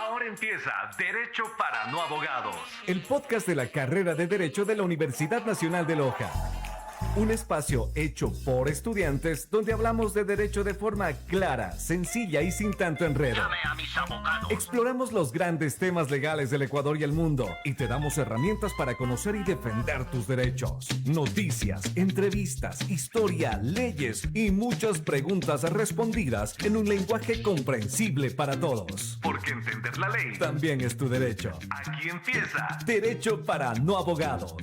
Ahora empieza Derecho para no abogados. El podcast de la carrera de Derecho de la Universidad Nacional de Loja. Un espacio hecho por estudiantes donde hablamos de derecho de forma clara, sencilla y sin tanto enredo. Llame a mis abogados. Exploramos los grandes temas legales del Ecuador y el mundo y te damos herramientas para conocer y defender tus derechos. Noticias, entrevistas, historia, leyes y muchas preguntas respondidas en un lenguaje comprensible para todos. Porque entender la ley También es tu derecho. aquí empieza. Derecho para no abogados.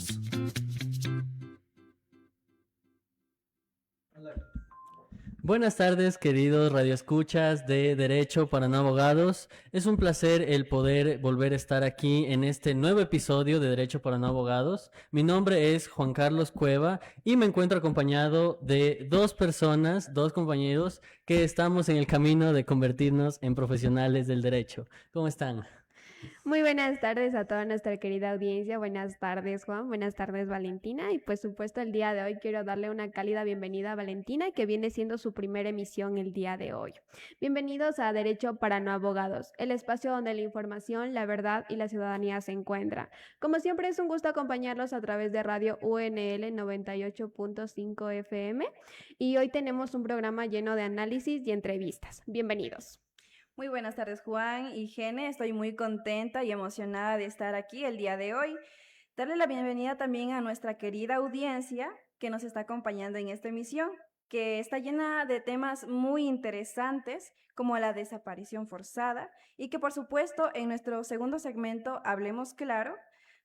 Buenas tardes, queridos radioescuchas de Derecho para no abogados. Es un placer el poder volver a estar aquí en este nuevo episodio de Derecho para no abogados. Mi nombre es Juan Carlos Cueva y me encuentro acompañado de dos personas, dos compañeros que estamos en el camino de convertirnos en profesionales del derecho. ¿Cómo están? Muy buenas tardes a toda nuestra querida audiencia. Buenas tardes, Juan. Buenas tardes, Valentina. Y por supuesto, el día de hoy quiero darle una cálida bienvenida a Valentina, que viene siendo su primera emisión el día de hoy. Bienvenidos a Derecho para no abogados, el espacio donde la información, la verdad y la ciudadanía se encuentran. Como siempre, es un gusto acompañarlos a través de Radio UNL 98.5 FM. Y hoy tenemos un programa lleno de análisis y entrevistas. Bienvenidos. Muy buenas tardes, Juan y Gene. Estoy muy contenta y emocionada de estar aquí el día de hoy. Darle la bienvenida también a nuestra querida audiencia que nos está acompañando en esta emisión, que está llena de temas muy interesantes como la desaparición forzada y que por supuesto en nuestro segundo segmento, Hablemos Claro,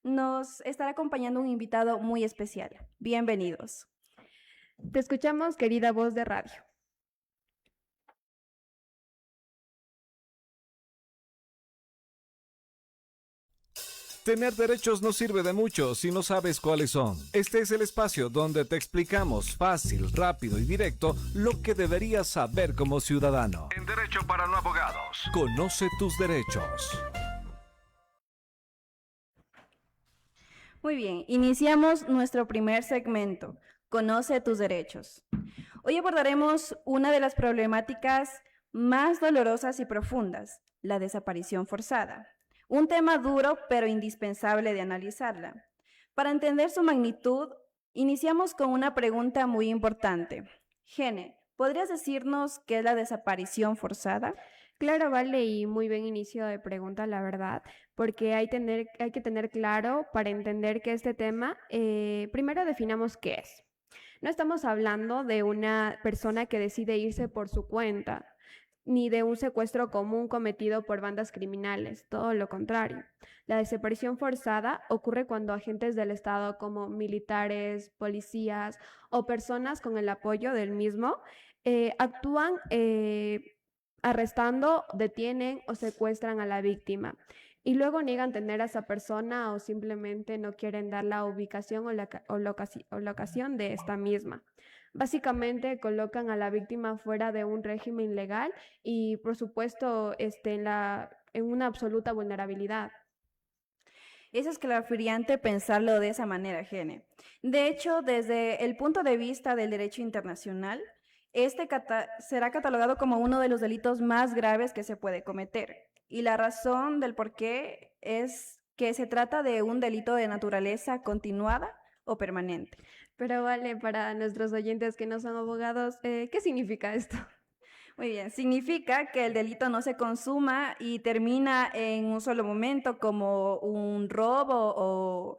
nos estará acompañando un invitado muy especial. Bienvenidos. Te escuchamos, querida voz de radio. Tener derechos no sirve de mucho si no sabes cuáles son. Este es el espacio donde te explicamos fácil, rápido y directo lo que deberías saber como ciudadano. En Derecho para no abogados. Conoce tus derechos. Muy bien, iniciamos nuestro primer segmento, Conoce tus derechos. Hoy abordaremos una de las problemáticas más dolorosas y profundas, la desaparición forzada. Un tema duro pero indispensable de analizarla. Para entender su magnitud, iniciamos con una pregunta muy importante. Gene, ¿podrías decirnos qué es la desaparición forzada? Claro, vale, y muy buen inicio de pregunta, la verdad, porque hay que tener claro para entender que este tema, primero definamos qué es. No estamos hablando de una persona que decide irse por su cuenta, ni de un secuestro común cometido por bandas criminales, todo lo contrario. La desaparición forzada ocurre cuando agentes del Estado como militares, policías o personas con el apoyo del mismo actúan arrestando, detienen o secuestran a la víctima y luego niegan tener a esa persona o simplemente no quieren dar la ubicación o locación de esta misma. Básicamente colocan a la víctima fuera de un régimen legal y, por supuesto, en una absoluta vulnerabilidad. Es escalofriante pensarlo de esa manera, Gene. De hecho, desde el punto de vista del derecho internacional, será catalogado como uno de los delitos más graves que se puede cometer. Y la razón del por qué es que se trata de un delito de naturaleza continuada o permanente. Pero vale, para nuestros oyentes que no son abogados, ¿qué significa esto? Muy bien, significa que el delito no se consuma y termina en un solo momento como un robo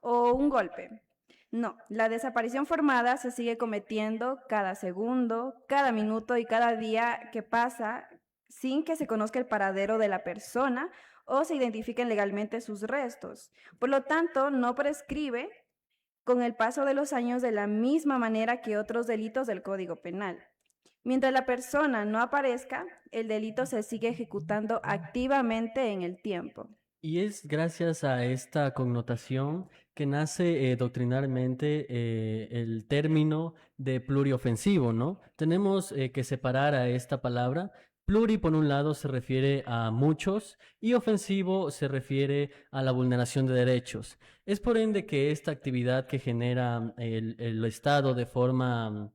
o un golpe. No, la desaparición formada se sigue cometiendo cada segundo, cada minuto y cada día que pasa sin que se conozca el paradero de la persona o se identifiquen legalmente sus restos. Por lo tanto, no prescribe con el paso de los años de la misma manera que otros delitos del Código Penal. Mientras la persona no aparezca, el delito se sigue ejecutando activamente en el tiempo. Y es gracias a esta connotación que nace doctrinalmente el término de pluriofensivo, ¿no? Tenemos que separar a esta palabra. Pluri, por un lado, se refiere a muchos y ofensivo se refiere a la vulneración de derechos. Es por ende que esta actividad que genera el Estado de forma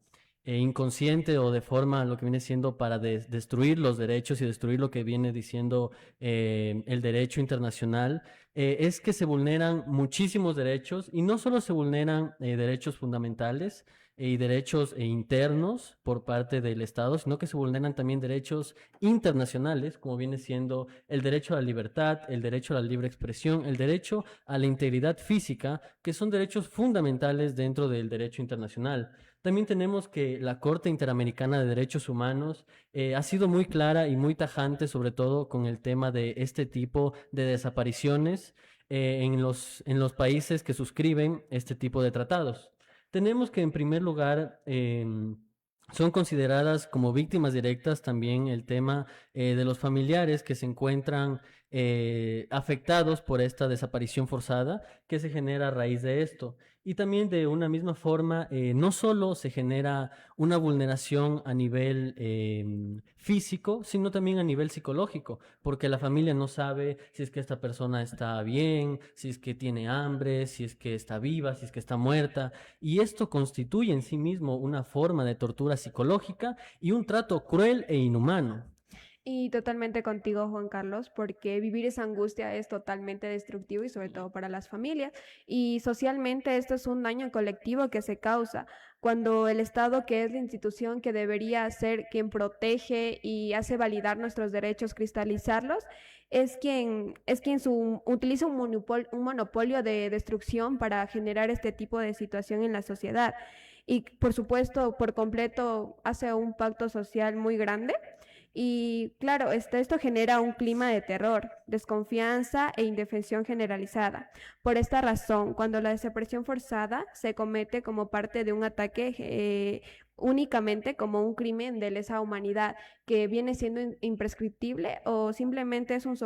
inconsciente o de forma lo que viene siendo para destruir los derechos y destruir lo que viene diciendo el derecho internacional, es que se vulneran muchísimos derechos y no solo se vulneran derechos fundamentales y derechos internos por parte del Estado, sino que se vulneran también derechos internacionales, como viene siendo el derecho a la libertad, el derecho a la libre expresión, el derecho a la integridad física, que son derechos fundamentales dentro del derecho internacional. También tenemos que la Corte Interamericana de Derechos Humanos ha sido muy clara y muy tajante, sobre todo con el tema de este tipo de desapariciones en los países que suscriben este tipo de tratados. Tenemos que, en primer lugar, son consideradas como víctimas directas también el tema de los familiares que se encuentran afectados por esta desaparición forzada que se genera a raíz de esto. Y también de una misma forma, no solo se genera una vulneración a nivel físico, sino también a nivel psicológico, porque la familia no sabe si es que esta persona está bien, si es que tiene hambre, si es que está viva, si es que está muerta. Y esto constituye en sí mismo una forma de tortura psicológica y un trato cruel e inhumano. Y totalmente contigo, Juan Carlos, porque vivir esa angustia es totalmente destructivo y sobre todo para las familias. Y socialmente esto es un daño colectivo que se causa cuando el Estado, que es la institución que debería ser quien protege y hace validar nuestros derechos, cristalizarlos, utiliza un monopolio de destrucción para generar este tipo de situación en la sociedad. Y por supuesto, por completo, hace un pacto social muy grande. Y claro, esto genera un clima de terror, desconfianza e indefensión generalizada. Por esta razón, cuando la desaparición forzada se comete como parte de un ataque únicamente como un crimen de lesa humanidad que viene siendo imprescriptible o simplemente es un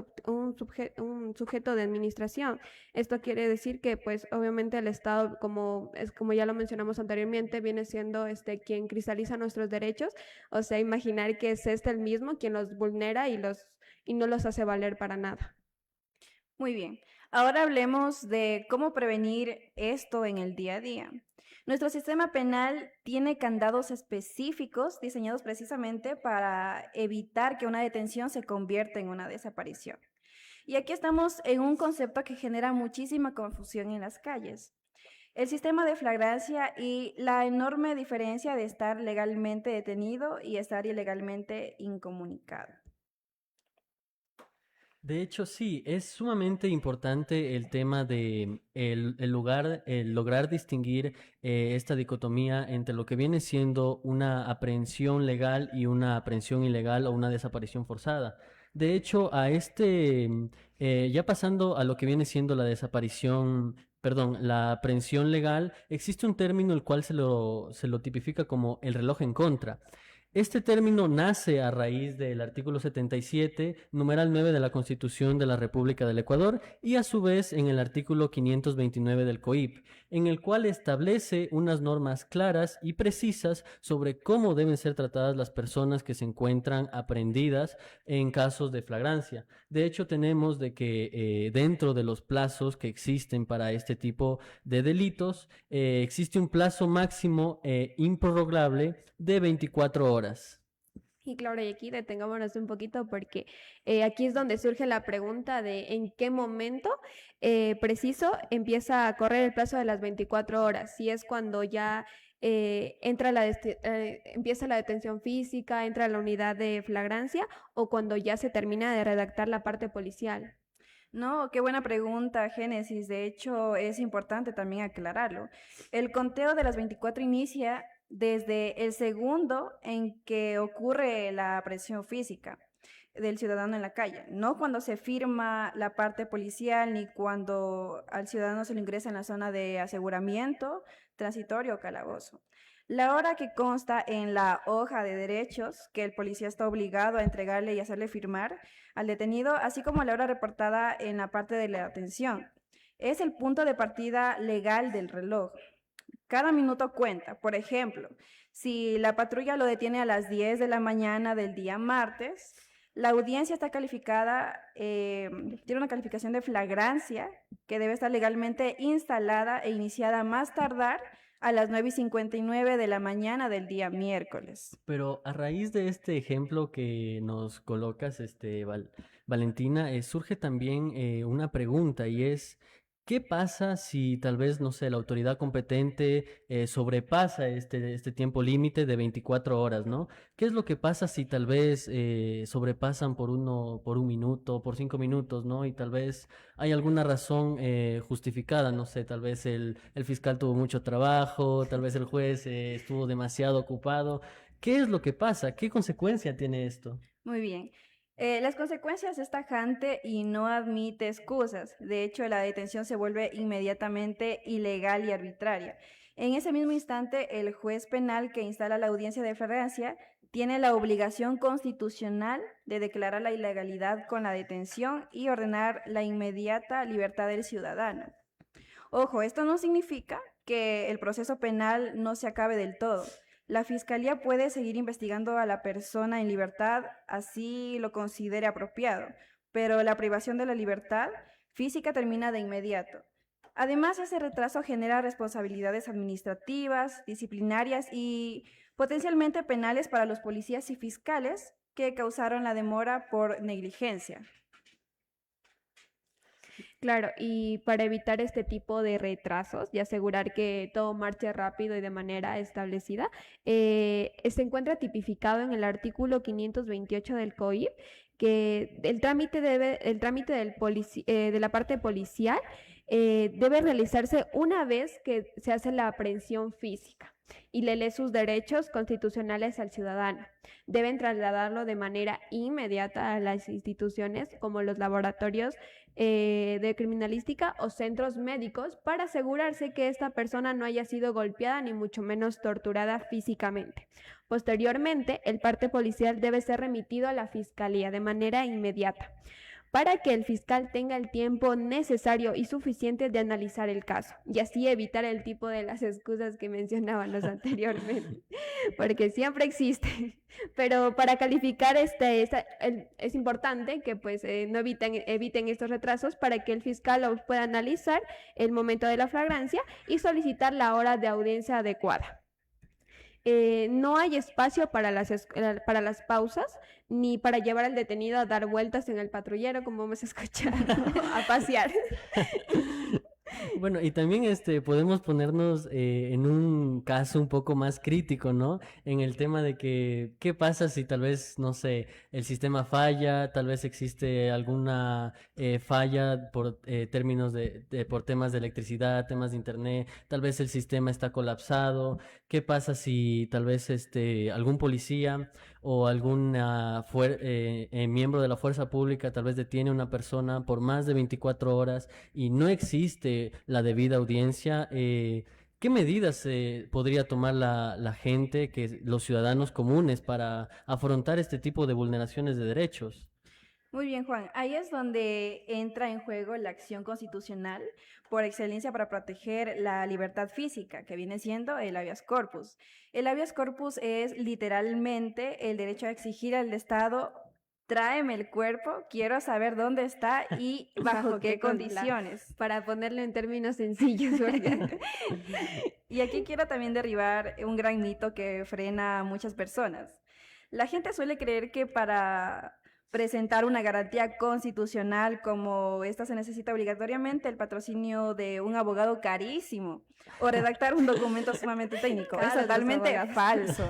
sujeto de administración. Esto quiere decir que pues obviamente el Estado, como ya lo mencionamos anteriormente, viene siendo quien cristaliza nuestros derechos, o sea, imaginar que es el mismo quien los vulnera y no los hace valer para nada. Muy bien, ahora hablemos de cómo prevenir esto en el día a día. Nuestro sistema penal tiene candados específicos diseñados precisamente para evitar que una detención se convierta en una desaparición. Y aquí estamos en un concepto que genera muchísima confusión en las calles. El sistema de flagrancia y la enorme diferencia de estar legalmente detenido y estar ilegalmente incomunicado. De hecho, sí, es sumamente importante el tema de el lograr distinguir esta dicotomía entre lo que viene siendo una aprehensión legal y una aprehensión ilegal o una desaparición forzada. De hecho, ya pasando a lo que viene siendo la aprehensión legal, existe un término el cual se lo tipifica como el reloj en contra. Este término nace a raíz del artículo 77, numeral 9 de la Constitución de la República del Ecuador y a su vez en el artículo 529 del COIP, en el cual establece unas normas claras y precisas sobre cómo deben ser tratadas las personas que se encuentran aprehendidas en casos de flagrancia. De hecho, tenemos de que dentro de los plazos que existen para este tipo de delitos, existe un plazo máximo improrrogable de 24 horas. Y claro, y aquí detengámonos un poquito porque aquí es donde surge la pregunta de en qué momento preciso empieza a correr el plazo de las 24 horas. Si es cuando ya empieza la detención física, entra la unidad de flagrancia o cuando ya se termina de redactar la parte policial. No, qué buena pregunta, Génesis. De hecho, es importante también aclararlo. El conteo de las 24 inicia desde el segundo en que ocurre la presión física del ciudadano en la calle, no cuando se firma la parte policial ni cuando al ciudadano se le ingresa en la zona de aseguramiento, transitorio o calabozo. La hora que consta en la hoja de derechos que el policía está obligado a entregarle y hacerle firmar al detenido, así como la hora reportada en la parte de la atención. Es el punto de partida legal del reloj. Cada minuto cuenta. Por ejemplo, si la patrulla lo detiene a las 10 de la mañana del día martes, la audiencia está calificada, tiene una calificación de flagrancia que debe estar legalmente instalada e iniciada más tardar a las 9:59 de la mañana del día miércoles. Pero a raíz de este ejemplo que nos colocas, Valentina, surge también una pregunta y es, ¿qué pasa si tal vez, no sé, la autoridad competente sobrepasa este tiempo límite de 24 horas, ¿no? ¿Qué es lo que pasa si tal vez sobrepasan por un minuto, por 5 minutos, ¿no? Y tal vez hay alguna razón justificada, no sé, tal vez el fiscal tuvo mucho trabajo, tal vez el juez estuvo demasiado ocupado. ¿Qué es lo que pasa? ¿Qué consecuencia tiene esto? Muy bien. Las consecuencias es tajante y no admite excusas. De hecho, la detención se vuelve inmediatamente ilegal y arbitraria. En ese mismo instante, el juez penal que instala la audiencia de flagrancia tiene la obligación constitucional de declarar la ilegalidad con la detención y ordenar la inmediata libertad del ciudadano. Ojo, esto no significa que el proceso penal no se acabe del todo. La Fiscalía puede seguir investigando a la persona en libertad, así lo considere apropiado, pero la privación de la libertad física termina de inmediato. Además, ese retraso genera responsabilidades administrativas, disciplinarias y potencialmente penales para los policías y fiscales que causaron la demora por negligencia. Claro, y para evitar este tipo de retrasos y asegurar que todo marche rápido y de manera establecida, se encuentra tipificado en el artículo 528 del COIP que el trámite de la parte policial debe realizarse una vez que se hace la aprehensión física y le lee sus derechos constitucionales al ciudadano. Deben trasladarlo de manera inmediata a las instituciones como los laboratorios de criminalística o centros médicos para asegurarse que esta persona no haya sido golpeada ni mucho menos torturada físicamente. Posteriormente, el parte policial debe ser remitido a la fiscalía de manera inmediata para que el fiscal tenga el tiempo necesario y suficiente de analizar el caso y así evitar el tipo de las excusas que mencionábamos anteriormente, porque siempre existen. Pero para calificar es importante que pues no eviten estos retrasos para que el fiscal los pueda analizar el momento de la flagrancia y solicitar la hora de audiencia adecuada. No hay espacio para las pausas ni para llevar al detenido a dar vueltas en el patrullero, como hemos escuchado, a pasear. Bueno, y también podemos ponernos en un caso un poco más crítico, ¿no? En el tema de que, ¿qué pasa si tal vez, no sé, el sistema falla, tal vez existe alguna falla por términos por temas de electricidad, temas de internet, tal vez el sistema está colapsado? ¿Qué pasa si tal vez algún policía o algún miembro de la fuerza pública tal vez detiene a una persona por más de 24 horas y no existe la debida audiencia? ¿Qué medidas podría tomar la gente, los ciudadanos comunes, para afrontar este tipo de vulneraciones de derechos? Muy bien, Juan. Ahí es donde entra en juego la acción constitucional por excelencia para proteger la libertad física, que viene siendo el habeas corpus. El habeas corpus es literalmente el derecho a exigir al Estado: tráeme el cuerpo, quiero saber dónde está y bajo qué condiciones. Para ponerlo en términos sencillos, ¿verdad? Y aquí quiero también derribar un gran mito que frena a muchas personas. La gente suele creer que para presentar una garantía constitucional como esta se necesita obligatoriamente el patrocinio de un abogado carísimo o redactar un documento sumamente técnico. Es totalmente falso.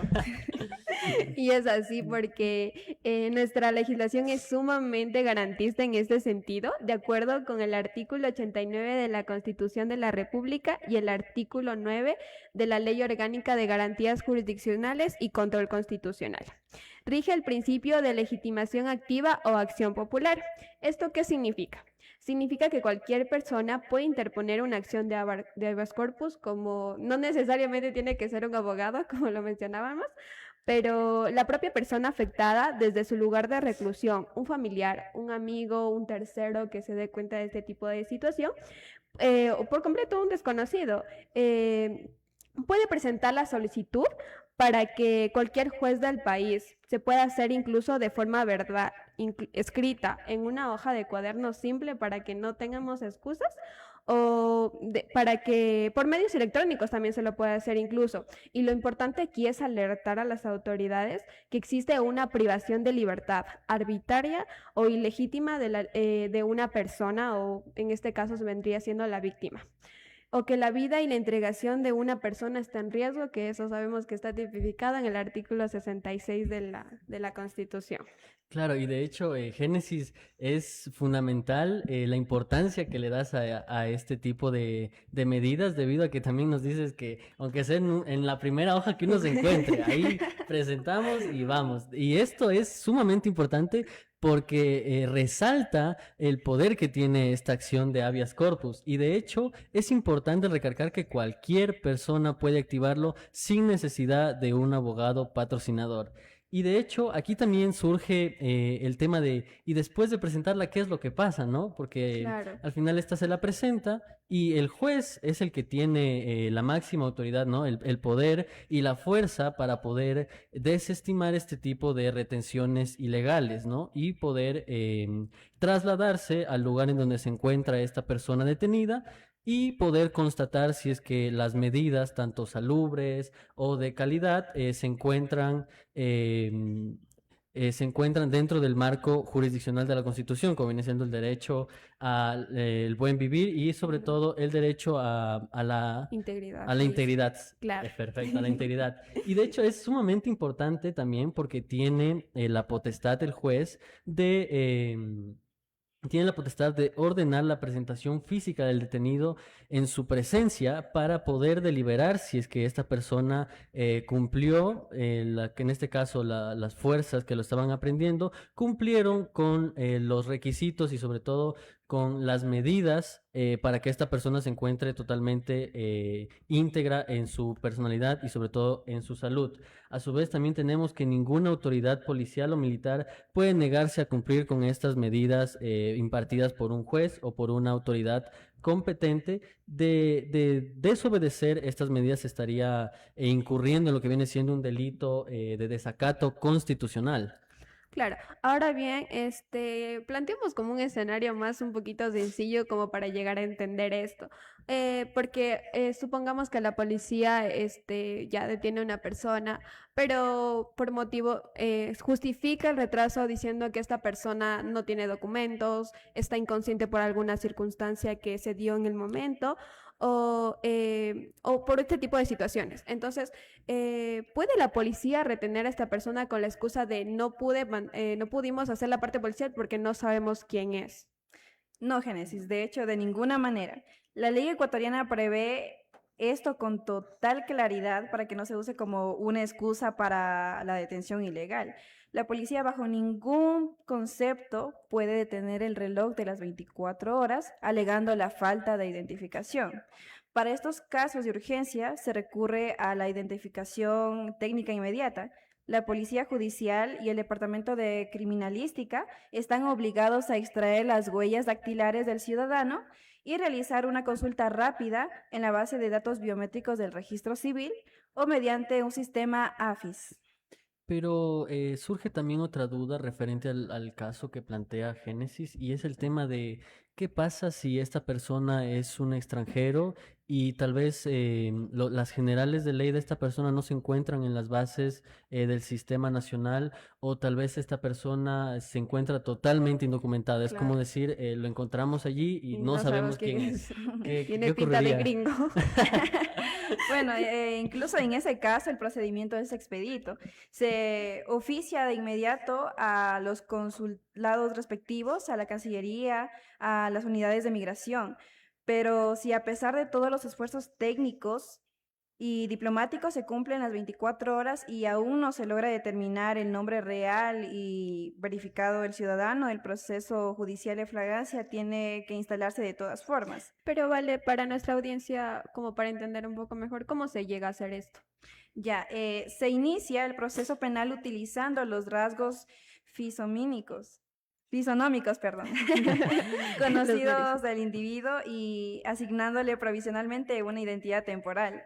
Y es así porque nuestra legislación es sumamente garantista en este sentido, de acuerdo con el artículo 89 de la Constitución de la República y el artículo 9 de la Ley Orgánica de Garantías Jurisdiccionales y Control Constitucional. Rige el principio de legitimación activa o acción popular. ¿Esto qué significa? Significa que cualquier persona puede interponer una acción de habeas corpus, como no necesariamente tiene que ser un abogado, como lo mencionábamos, pero la propia persona afectada desde su lugar de reclusión, un familiar, un amigo, un tercero que se dé cuenta de este tipo de situación, o por completo un desconocido, puede presentar la solicitud para que cualquier juez del país se pueda hacer incluso de forma escrita en una hoja de cuaderno simple para que no tengamos excusas, para que por medios electrónicos también se lo puede hacer incluso. Y lo importante aquí es alertar a las autoridades que existe una privación de libertad arbitraria o ilegítima de una persona, o en este caso se vendría siendo la víctima. O que la vida y la entregación de una persona está en riesgo, que eso sabemos que está tipificado en el artículo 66 de la Constitución. Claro, y de hecho, Génesis, es fundamental la importancia que le das a este tipo de medidas, debido a que también nos dices que, aunque sea en la primera hoja que uno se encuentre, ahí presentamos y vamos. Y esto es sumamente importante porque resalta el poder que tiene esta acción de habeas corpus. Y de hecho, es importante recalcar que cualquier persona puede activarlo sin necesidad de un abogado patrocinador. Y de hecho, aquí también surge el tema de, y después de presentarla, ¿qué es lo que pasa, no? Porque Claro. al final esta se la presenta y el juez es el que tiene la máxima autoridad, ¿no? El poder y la fuerza para poder desestimar este tipo de retenciones ilegales, ¿no? Y poder trasladarse al lugar en donde se encuentra esta persona detenida y poder constatar si es que las medidas, tanto salubres o de calidad, se encuentran dentro del marco jurisdiccional de la Constitución, como viene siendo el derecho al buen vivir y sobre todo el derecho a la Integridad. a la integridad. Claro. Perfecto, a la integridad. Y de hecho es sumamente importante también porque tiene la potestad el juez tiene la potestad de ordenar la presentación física del detenido en su presencia para poder deliberar si es que esta persona cumplió, que en este caso las fuerzas que lo estaban aprendiendo, cumplieron con los requisitos y sobre todo con las medidas para que esta persona se encuentre totalmente íntegra en su personalidad y sobre todo en su salud. A su vez, también tenemos que ninguna autoridad policial o militar puede negarse a cumplir con estas medidas impartidas por un juez o por una autoridad competente. De desobedecer estas medidas estaría incurriendo en lo que viene siendo un delito de desacato constitucional. Claro, ahora bien, planteemos como un escenario más un poquito sencillo como para llegar a entender esto. Porque supongamos que la policía ya detiene a una persona, pero por motivo justifica el retraso diciendo que esta persona no tiene documentos, está inconsciente por alguna circunstancia que se dio en el momento, o por este tipo de situaciones. Entonces, ¿puede la policía retener a esta persona con la excusa de no pudimos hacer la parte policial porque no sabemos quién es? No, Génesis, de hecho, de ninguna manera. La ley ecuatoriana prevé esto con total claridad para que no se use como una excusa para la detención ilegal. La policía bajo ningún concepto puede detener el reloj de las 24 horas alegando la falta de identificación. Para estos casos de urgencia se recurre a la identificación técnica inmediata. La Policía Judicial y el Departamento de Criminalística están obligados a extraer las huellas dactilares del ciudadano y realizar una consulta rápida en la base de datos biométricos del registro civil o mediante un sistema AFIS. Pero surge también otra duda referente al caso que plantea Génesis, y es el tema de qué pasa si esta persona es un extranjero y tal vez las generales de ley de esta persona no se encuentran en las bases del sistema nacional, o tal vez esta persona se encuentra totalmente indocumentada. Es Claro. como decir, lo encontramos allí y no sabemos quién es. Tiene ¿Qué pinta de ocurriría? gringo. Bueno, incluso en ese caso el procedimiento es expedito. Se oficia de inmediato a los consulados respectivos, a la Cancillería, a las unidades de migración. Pero si a pesar de todos los esfuerzos técnicos y diplomáticos se cumplen las 24 horas y aún no se logra determinar el nombre real y verificado del ciudadano, el proceso judicial de flagrancia tiene que instalarse de todas formas. Pero vale, para nuestra audiencia, como para entender un poco mejor, ¿cómo se llega a hacer esto? Ya, se inicia el proceso penal utilizando los rasgos fisonómicos, conocidos del individuo y asignándole provisionalmente una identidad temporal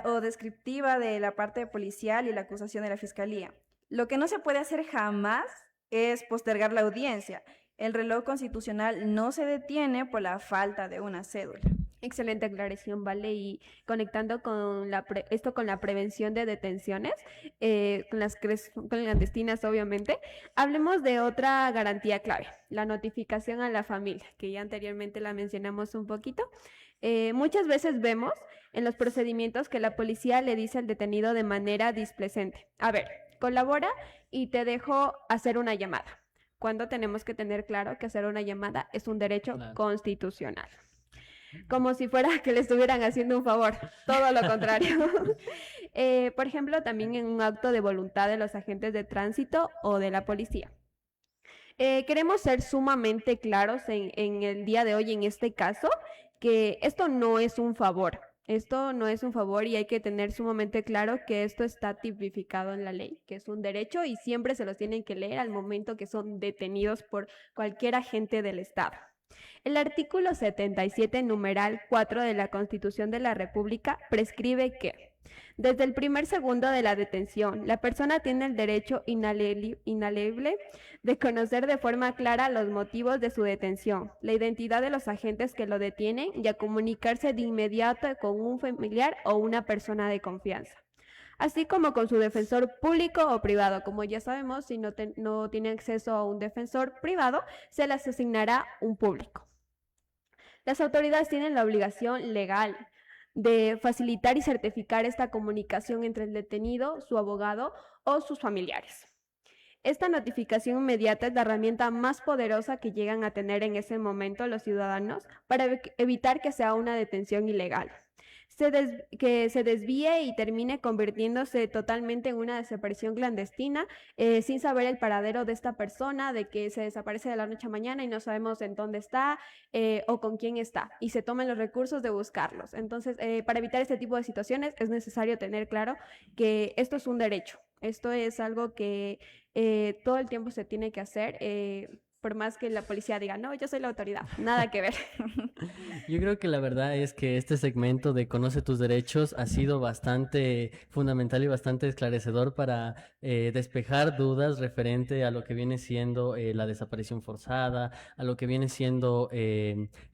o descriptiva de la parte policial y la acusación de la fiscalía. Lo que no se puede hacer jamás es postergar la audiencia. El reloj constitucional no se detiene por la falta de una cédula. Excelente aclaración, ¿vale? Y conectando con esto con la prevención de detenciones, con las clandestinas, obviamente, hablemos de otra garantía clave, la notificación a la familia, que ya anteriormente la mencionamos un poquito. Muchas veces vemos en los procedimientos que la policía le dice al detenido de manera displecente: a ver, colabora y te dejo hacer una llamada. Cuando tenemos que tener claro que hacer una llamada es un derecho constitucional. Como si fuera que le estuvieran haciendo un favor, todo lo contrario. Por ejemplo, también en un acto de voluntad de los agentes de tránsito o de la policía. Queremos ser sumamente claros en el día de hoy, en este caso, que esto no es un favor. Esto no es un favor y hay que tener sumamente claro que esto está tipificado en la ley, que es un derecho y siempre se los tienen que leer al momento que son detenidos por cualquier agente del Estado. El artículo 77, numeral 4 de la Constitución de la República prescribe que desde el primer segundo de la detención, la persona tiene el derecho inalienable de conocer de forma clara los motivos de su detención, la identidad de los agentes que lo detienen y a comunicarse de inmediato con un familiar o una persona de confianza, así como con su defensor público o privado. Como ya sabemos, si no tiene acceso a un defensor privado, se les asignará un público. Las autoridades tienen la obligación legal de facilitar y certificar esta comunicación entre el detenido, su abogado o sus familiares. Esta notificación inmediata es la herramienta más poderosa que llegan a tener en ese momento los ciudadanos para evitar que sea una detención ilegal, que se desvíe y termine convirtiéndose totalmente en una desaparición clandestina, sin saber el paradero de esta persona, de que se desaparece de la noche a mañana y no sabemos en dónde está o con quién está, y se tomen los recursos de buscarlos. Entonces, para evitar este tipo de situaciones es necesario tener claro que esto es un derecho, esto es algo que todo el tiempo se tiene que hacer, por más que la policía diga, no, yo soy la autoridad, nada que ver. Yo creo que la verdad es que este segmento de Conoce tus derechos ha sido bastante fundamental y bastante esclarecedor para despejar dudas referente a lo que viene siendo la desaparición forzada, a lo que viene siendo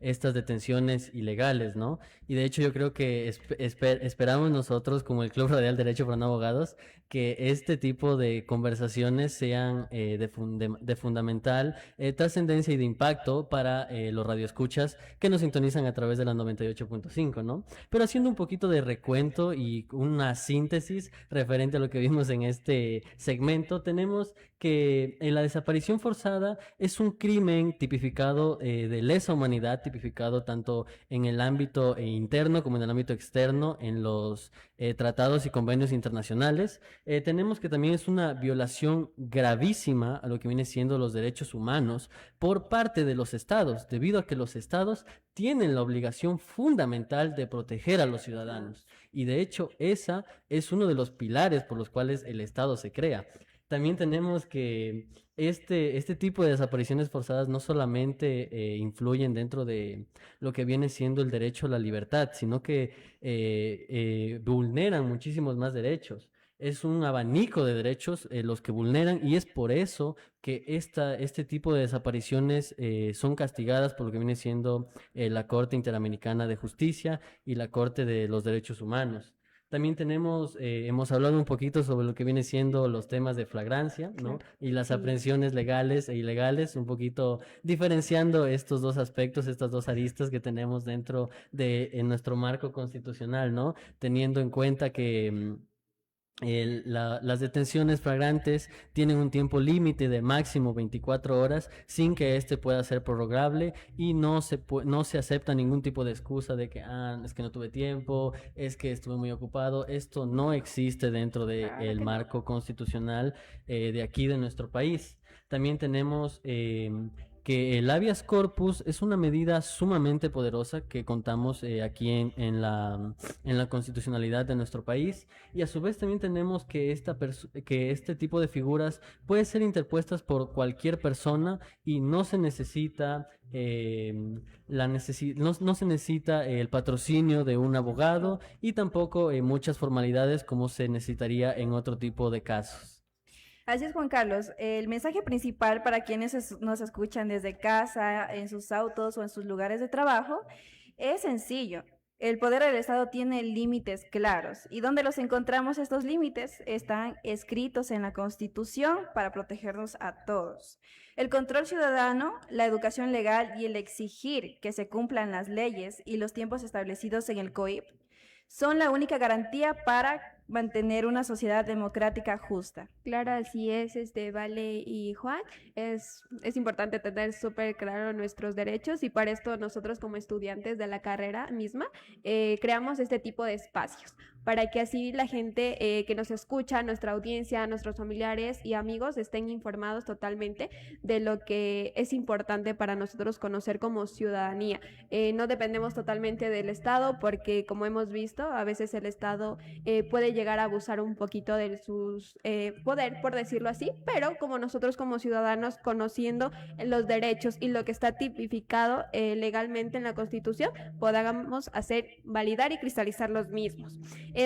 estas detenciones ilegales, ¿no? Y de hecho yo creo que esperamos nosotros, como el Club Radial Derecho para No Abogados, que este tipo de conversaciones sean de fundamental trascendencia y de impacto para los radioescuchas que nos sintonizan a través de la 98.5, ¿no? Pero haciendo un poquito de recuento y una síntesis referente a lo que vimos en este segmento, tenemos que la desaparición forzada es un crimen tipificado de lesa humanidad, tipificado tanto en el ámbito interno como en el ámbito externo, en los tratados y convenios internacionales. Tenemos que también es una violación gravísima a lo que viene siendo los derechos humanos por parte de los estados, debido a que los estados tienen la obligación fundamental de proteger a los ciudadanos. Y de hecho, esa es uno de los pilares por los cuales el Estado se crea. También tenemos que este tipo de desapariciones forzadas no solamente influyen dentro de lo que viene siendo el derecho a la libertad, sino que vulneran muchísimos más derechos. Es un abanico de derechos los que vulneran, y es por eso que este tipo de desapariciones son castigadas por lo que viene siendo la Corte Interamericana de Justicia y la Corte de los Derechos Humanos. También hemos hablado un poquito sobre lo que viene siendo los temas de flagrancia, ¿no? Y las aprehensiones legales e ilegales, un poquito diferenciando estos dos aspectos, estas dos aristas que tenemos dentro de nuestro marco constitucional, ¿no? Teniendo en cuenta que las detenciones flagrantes tienen un tiempo límite de máximo 24 horas sin que este pueda ser prorrogable, y no se acepta ningún tipo de excusa de que es que no tuve tiempo, es que estuve muy ocupado. Esto no existe dentro del marco constitucional de aquí de nuestro país. También tenemos que el habeas corpus es una medida sumamente poderosa que contamos aquí en la constitucionalidad de nuestro país, y a su vez también tenemos que este tipo de figuras puede ser interpuestas por cualquier persona y no se necesita no se necesita el patrocinio de un abogado, y tampoco muchas formalidades como se necesitaría en otro tipo de casos. Así es, Juan Carlos. El mensaje principal para quienes nos escuchan desde casa, en sus autos o en sus lugares de trabajo es sencillo. El poder del Estado tiene límites claros. ¿Y dónde los encontramos estos límites? Están escritos en la Constitución para protegernos a todos. El control ciudadano, la educación legal y el exigir que se cumplan las leyes y los tiempos establecidos en el COIP son la única garantía para mantener una sociedad democrática justa. Claro, así es, Vale y Juan. Es importante tener súper claro nuestros derechos y para esto nosotros como estudiantes de la carrera misma creamos este tipo de espacios para que así la gente que nos escucha, nuestra audiencia, nuestros familiares y amigos estén informados totalmente de lo que es importante para nosotros conocer como ciudadanía. No dependemos totalmente del Estado porque, como hemos visto, a veces el Estado puede llegar a abusar un poquito de sus poder, por decirlo así, pero como nosotros como ciudadanos conociendo los derechos y lo que está tipificado legalmente en la Constitución, podamos hacer validar y cristalizar los mismos.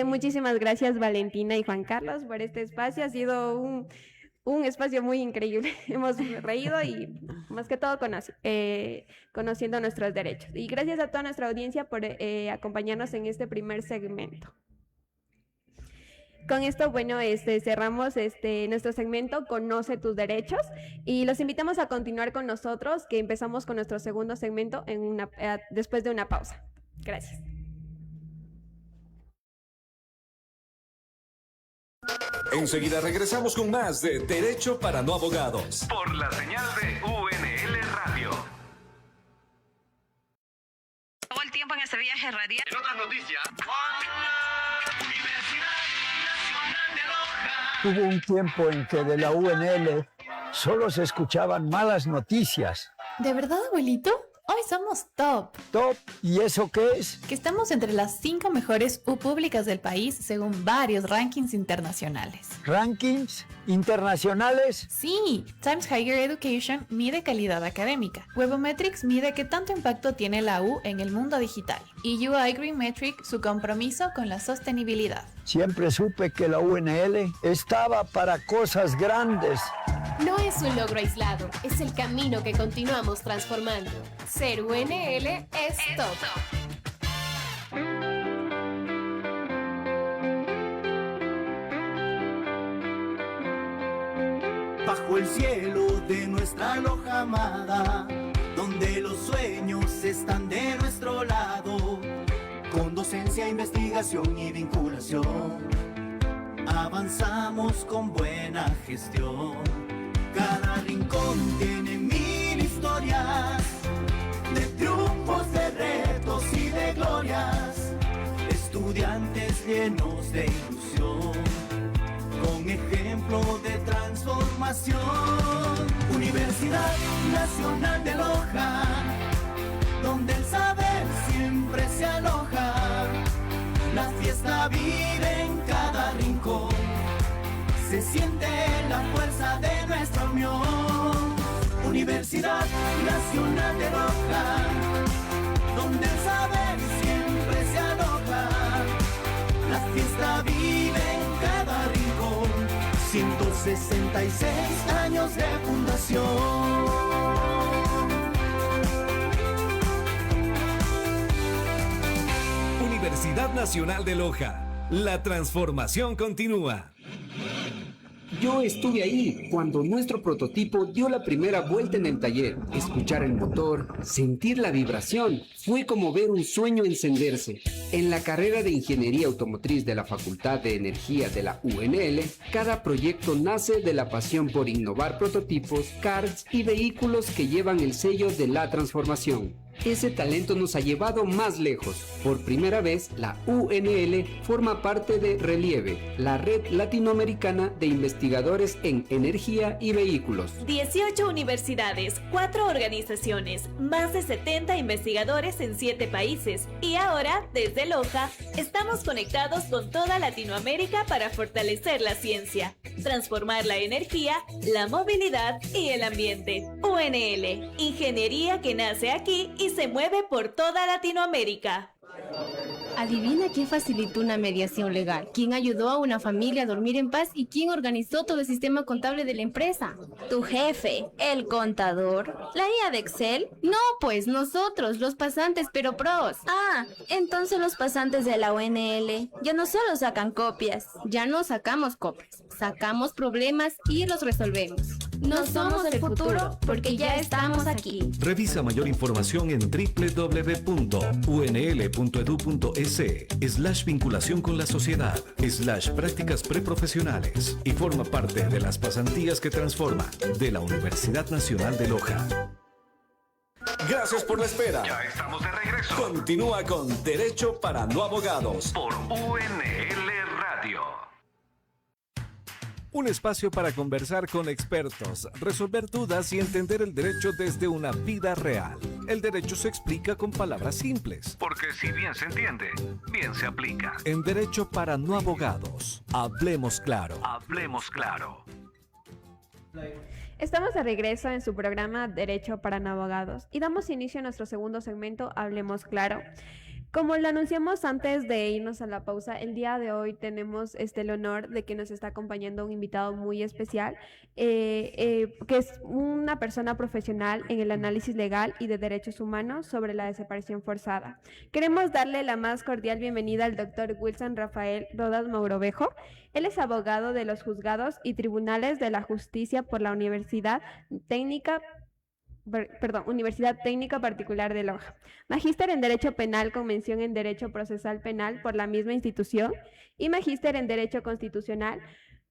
Muchísimas gracias Valentina y Juan Carlos por este espacio, ha sido un espacio muy increíble, hemos reído y más que todo conociendo nuestros derechos. Y gracias a toda nuestra audiencia por acompañarnos en este primer segmento. Con esto, bueno, cerramos nuestro segmento Conoce tus derechos y los invitamos a continuar con nosotros, que empezamos con nuestro segundo segmento después de una pausa. Gracias. Enseguida regresamos con más de Derecho para no abogados. Por la señal de UNL Radio. Todo el tiempo en ese viaje radial. En otras noticias, Universidad Nacional de Loja. Hubo un tiempo en que de la UNL solo se escuchaban malas noticias. ¿De verdad, abuelito? Hoy somos top. ¿Top? ¿Y eso qué es? Que estamos entre las 5 mejores U públicas del país según varios rankings internacionales. ¿Rankings internacionales? Sí, Times Higher Education mide calidad académica. Webometrics mide qué tanto impacto tiene la U en el mundo digital. Y UI Green Metric su compromiso con la sostenibilidad. Siempre supe que la UNL estaba para cosas grandes. No es un logro aislado, es el camino que continuamos transformando. Ser UNL es top. Bajo el cielo de nuestra Loja amada, donde los sueños están de nuestro lado, con docencia, investigación y vinculación, avanzamos con buena gestión. Cada rincón tiene 1000 historias, de triunfos, de retos y de glorias, estudiantes llenos de ilusión, con ejemplo de transformación. Universidad Nacional de Loja, donde el saber siempre se aloja, la fiesta vive en cada rincón, se siente la fuerza de nuestra unión. Universidad Nacional de Loja, donde el saber siempre se aloja, la fiesta vive en cada rincón, 166 años de fundación. Universidad Nacional de Loja, la transformación continúa. Yo estuve ahí cuando nuestro prototipo dio la primera vuelta en el taller. Escuchar el motor, sentir la vibración, fue como ver un sueño encenderse. En la carrera de Ingeniería Automotriz de la Facultad de Energía de la UNL, cada proyecto nace de la pasión por innovar prototipos, cards y vehículos que llevan el sello de la transformación. Ese talento nos ha llevado más lejos. Por primera vez, la UNL forma parte de Relieve, la red latinoamericana de investigadores en energía y vehículos. 18 universidades, 4 organizaciones, más de 70 investigadores en 7 países. Y ahora, desde Loja, estamos conectados con toda Latinoamérica para fortalecer la ciencia, transformar la energía, la movilidad y el ambiente. UNL, ingeniería que nace aquí y se mueve por toda Latinoamérica. Adivina quién facilitó una mediación legal, quién ayudó a una familia a dormir en paz y quién organizó todo el sistema contable de la empresa. Tu jefe, el contador, la IA de Excel. No, pues nosotros, los pasantes pero pros. Ah, entonces los pasantes de la UNL ya no solo sacan copias. Ya no sacamos copias, sacamos problemas y los resolvemos. No somos el futuro porque ya estamos aquí. Revisa mayor información en www.unl.edu.es/vinculación con la sociedad, /prácticas preprofesionales y forma parte de las pasantías que transforman de la Universidad Nacional de Loja. Gracias por la espera. Ya estamos de regreso. Continúa con Derecho para No Abogados Por UNL Radio. Un espacio para conversar con expertos, resolver dudas y entender el derecho desde una vida real. El derecho se explica con palabras simples. Porque si bien se entiende, bien se aplica. En Derecho para No Abogados, hablemos claro. Hablemos claro. Estamos de regreso en su programa Derecho para No Abogados y damos inicio a nuestro segundo segmento, Hablemos Claro. Como lo anunciamos antes de irnos a la pausa, el día de hoy tenemos el honor de que nos está acompañando un invitado muy especial, que es una persona profesional en el análisis legal y de derechos humanos sobre la desaparición forzada. Queremos darle la más cordial bienvenida al doctor Wilson Rafael Rodas Mogrovejo. Él es abogado de los juzgados y tribunales de la justicia por la Universidad Técnica Particular de Loja. Magíster en Derecho Penal con mención en Derecho Procesal Penal por la misma institución y magíster en Derecho Constitucional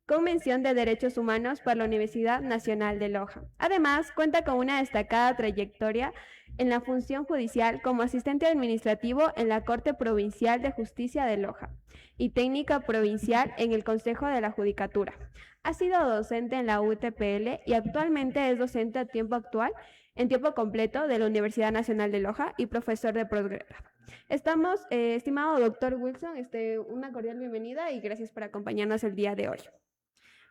con mención de Derechos Humanos por la Universidad Nacional de Loja. Además, cuenta con una destacada trayectoria en la función judicial como asistente administrativo en la Corte Provincial de Justicia de Loja y técnica provincial en el Consejo de la Judicatura. Ha sido docente en la UTPL y actualmente es docente a tiempo completo de la Universidad Nacional de Loja y profesor de posgrado. Estamos, estimado doctor Wilson, una cordial bienvenida y gracias por acompañarnos el día de hoy.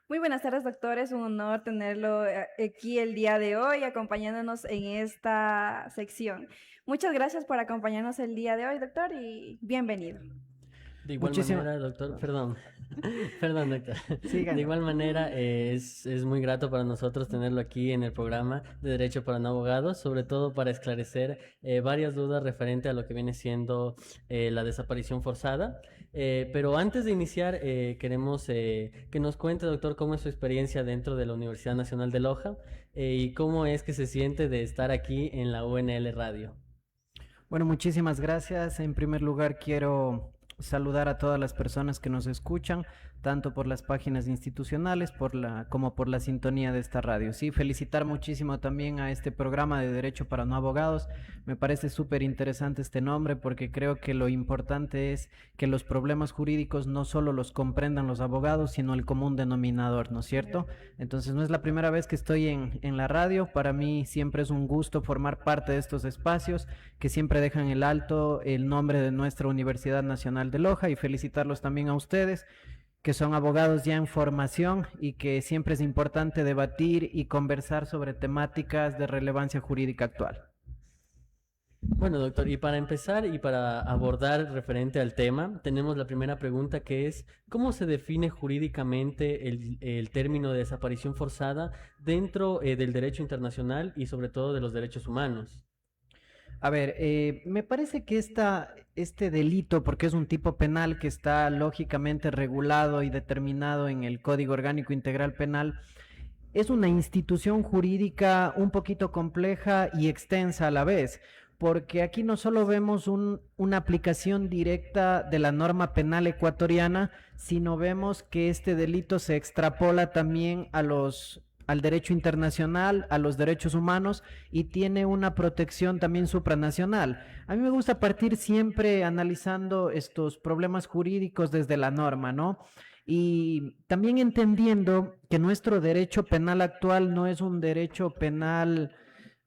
Muy buenas tardes, doctor. Es un honor tenerlo aquí el día de hoy, acompañándonos en esta sección. Muchas gracias por acompañarnos el día de hoy, doctor, y bienvenido. De igual manera, doctor, perdón, doctor. Sigan. De igual manera, es muy grato para nosotros tenerlo aquí en el programa de Derecho para No Abogados, sobre todo para esclarecer varias dudas referente a lo que viene siendo la desaparición forzada. Pero antes de iniciar, queremos que nos cuente, doctor, cómo es su experiencia dentro de la Universidad Nacional de Loja y cómo es que se siente de estar aquí en la UNL Radio. Bueno, muchísimas gracias. En primer lugar, quiero saludar a todas las personas que nos escuchan, tanto por las páginas institucionales como por la sintonía de esta radio. Sí, felicitar muchísimo también a este programa de Derecho para No Abogados. Me parece súper interesante este nombre porque creo que lo importante es que los problemas jurídicos no solo los comprendan los abogados, sino el común denominador, ¿no es cierto? Entonces no es la primera vez que estoy en la radio. Para mí siempre es un gusto formar parte de estos espacios que siempre dejan en alto el nombre de nuestra Universidad Nacional de Loja, y felicitarlos también a ustedes que son abogados ya en formación y que siempre es importante debatir y conversar sobre temáticas de relevancia jurídica actual. Bueno, doctor, y para empezar y para abordar referente al tema, tenemos la primera pregunta, que es ¿cómo se define jurídicamente el término de desaparición forzada dentro del derecho internacional y sobre todo de los derechos humanos? A ver, me parece que este delito, porque es un tipo penal que está lógicamente regulado y determinado en el Código Orgánico Integral Penal, es una institución jurídica un poquito compleja y extensa a la vez, porque aquí no solo vemos una aplicación directa de la norma penal ecuatoriana, sino vemos que este delito se extrapola también al derecho internacional, a los derechos humanos, y tiene una protección también supranacional. A mí me gusta partir siempre analizando estos problemas jurídicos desde la norma, ¿no? Y también entendiendo que nuestro derecho penal actual no es un derecho penal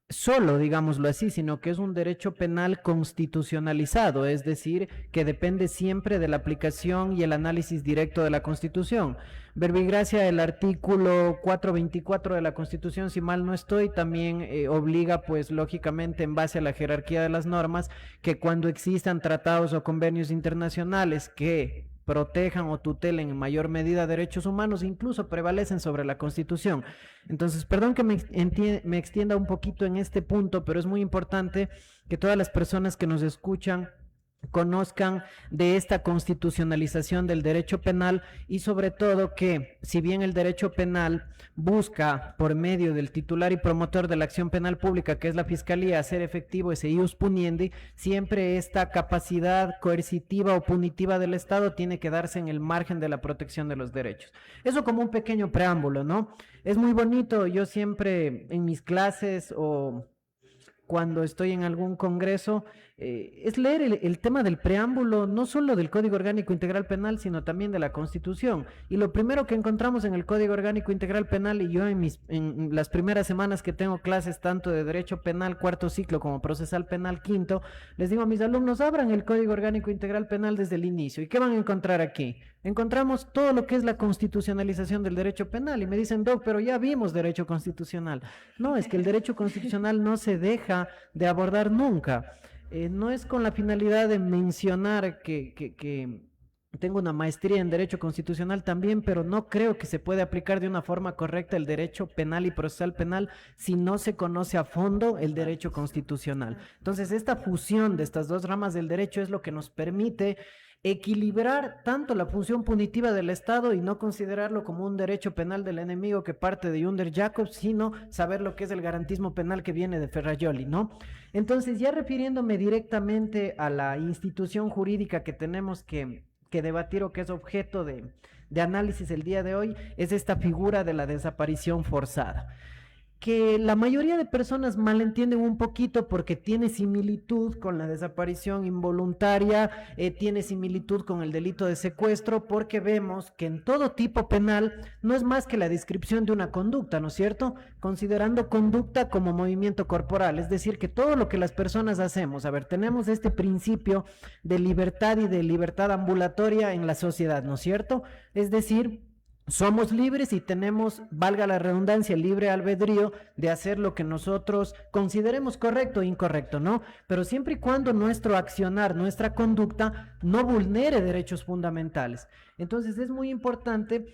solo, digámoslo así, sino que es un derecho penal constitucionalizado, es decir, que depende siempre de la aplicación y el análisis directo de la Constitución. Verbigracia, el artículo 424 de la Constitución, si mal no estoy, también obliga, pues lógicamente en base a la jerarquía de las normas, que cuando existan tratados o convenios internacionales que protejan o tutelen en mayor medida derechos humanos, incluso prevalecen sobre la Constitución. Entonces, perdón que me extienda un poquito en este punto, pero es muy importante que todas las personas que nos escuchan conozcan de esta constitucionalización del derecho penal y sobre todo que, si bien el derecho penal busca por medio del titular y promotor de la acción penal pública, que es la Fiscalía, hacer efectivo ese ius puniendi, siempre esta capacidad coercitiva o punitiva del Estado tiene que darse en el margen de la protección de los derechos. Eso como un pequeño preámbulo, ¿no? Es muy bonito, yo siempre en mis clases o cuando estoy en algún congreso, es leer el tema del preámbulo, no solo del Código Orgánico Integral Penal, sino también de la Constitución. Y lo primero que encontramos en el Código Orgánico Integral Penal, y yo en las primeras semanas que tengo clases tanto de Derecho Penal cuarto ciclo como Procesal Penal quinto, les digo a mis alumnos, abran el Código Orgánico Integral Penal desde el inicio. ¿Y qué van a encontrar aquí? Encontramos todo lo que es la constitucionalización del derecho penal. Y me dicen, Doc, pero ya vimos derecho constitucional. No, es que el derecho constitucional no se deja de abordar nunca. No es con la finalidad de mencionar que tengo una maestría en Derecho Constitucional también, pero no creo que se puede aplicar de una forma correcta el derecho penal y procesal penal si no se conoce a fondo el derecho constitucional. Entonces, esta fusión de estas dos ramas del derecho es lo que nos permite equilibrar tanto la función punitiva del Estado y no considerarlo como un derecho penal del enemigo que parte de Yunder Jacobs, sino saber lo que es el garantismo penal que viene de Ferrajoli, ¿no? Entonces, ya refiriéndome directamente a la institución jurídica que tenemos que debatir o que es objeto de análisis el día de hoy, es esta figura de la desaparición forzada, que la mayoría de personas malentienden un poquito porque tiene similitud con la desaparición involuntaria, tiene similitud con el delito de secuestro, porque vemos que en todo tipo penal no es más que la descripción de una conducta, ¿no es cierto? Considerando conducta como movimiento corporal, es decir, que todo lo que las personas hacemos, a ver, tenemos este principio de libertad y de libertad ambulatoria en la sociedad, ¿no es cierto? Es decir, somos libres y tenemos, valga la redundancia, libre albedrío de hacer lo que nosotros consideremos correcto o incorrecto, ¿no? Pero siempre y cuando nuestro accionar, nuestra conducta no vulnere derechos fundamentales. Entonces es muy importante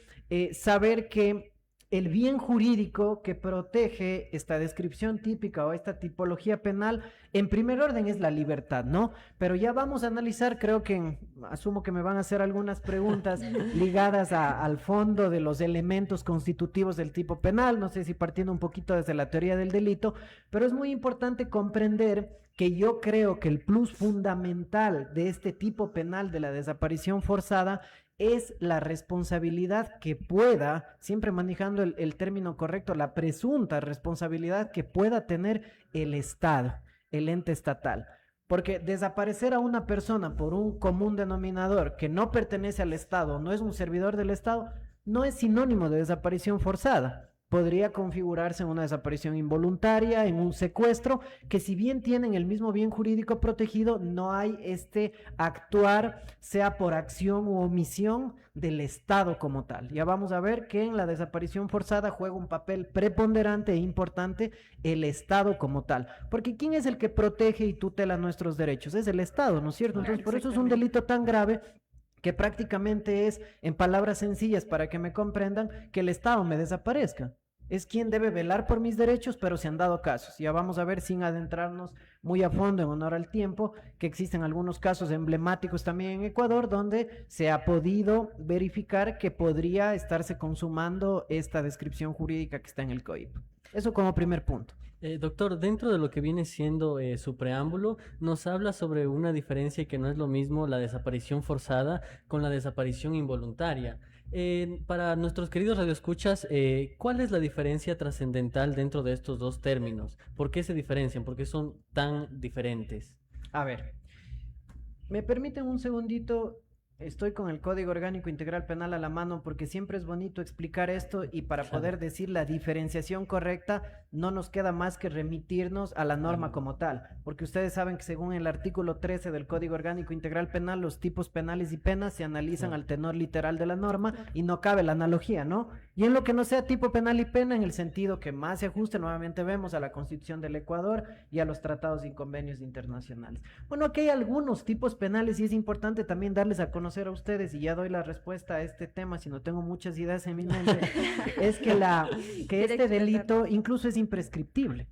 saber que el bien jurídico que protege esta descripción típica o esta tipología penal, en primer orden es la libertad, ¿no? Pero ya vamos a analizar, creo que asumo que me van a hacer algunas preguntas ligadas al fondo de los elementos constitutivos del tipo penal, no sé si partiendo un poquito desde la teoría del delito, pero es muy importante comprender que yo creo que el plus fundamental de este tipo penal de la desaparición forzada es la responsabilidad que pueda, siempre manejando el término correcto, la presunta responsabilidad que pueda tener el Estado, el ente estatal. Porque desaparecer a una persona por un común denominador que no pertenece al Estado, no es un servidor del Estado, no es sinónimo de desaparición forzada. Podría configurarse en una desaparición involuntaria, en un secuestro, que si bien tienen el mismo bien jurídico protegido, no hay actuar, sea por acción u omisión del Estado como tal. Ya vamos a ver que en la desaparición forzada juega un papel preponderante e importante el Estado como tal. Porque ¿quién es el que protege y tutela nuestros derechos? Es el Estado, ¿no es cierto? Entonces, por eso es un delito tan grave que prácticamente es, en palabras sencillas para que me comprendan, que el Estado me desaparezca. Es quien debe velar por mis derechos, pero se han dado casos. Ya vamos a ver, sin adentrarnos muy a fondo en honor al tiempo, que existen algunos casos emblemáticos también en Ecuador donde se ha podido verificar que podría estarse consumando esta descripción jurídica que está en el COIP. Eso como primer punto. Doctor, dentro de lo que viene siendo su preámbulo, nos habla sobre una diferencia y que no es lo mismo la desaparición forzada con la desaparición involuntaria. Para nuestros queridos radioescuchas, ¿cuál es la diferencia trascendental dentro de estos dos términos? ¿Por qué se diferencian? ¿Por qué son tan diferentes? A ver, ¿me permiten un segundito Estoy con el Código Orgánico Integral Penal a la mano porque siempre es bonito explicar esto y para poder decir la diferenciación correcta no nos queda más que remitirnos a la norma como tal, porque ustedes saben que según el artículo 13 del Código Orgánico Integral Penal, los tipos penales y penas se analizan al tenor literal de la norma y no cabe la analogía, ¿no? Y en lo que no sea tipo penal y pena, en el sentido que más se ajuste, nuevamente vemos a la Constitución del Ecuador y a los tratados y convenios internacionales. Bueno, aquí hay algunos tipos penales y es importante también darles a conocer a ustedes, y ya doy la respuesta a este tema, si no tengo muchas ideas en mi mente, es que este delito incluso es imprescriptible.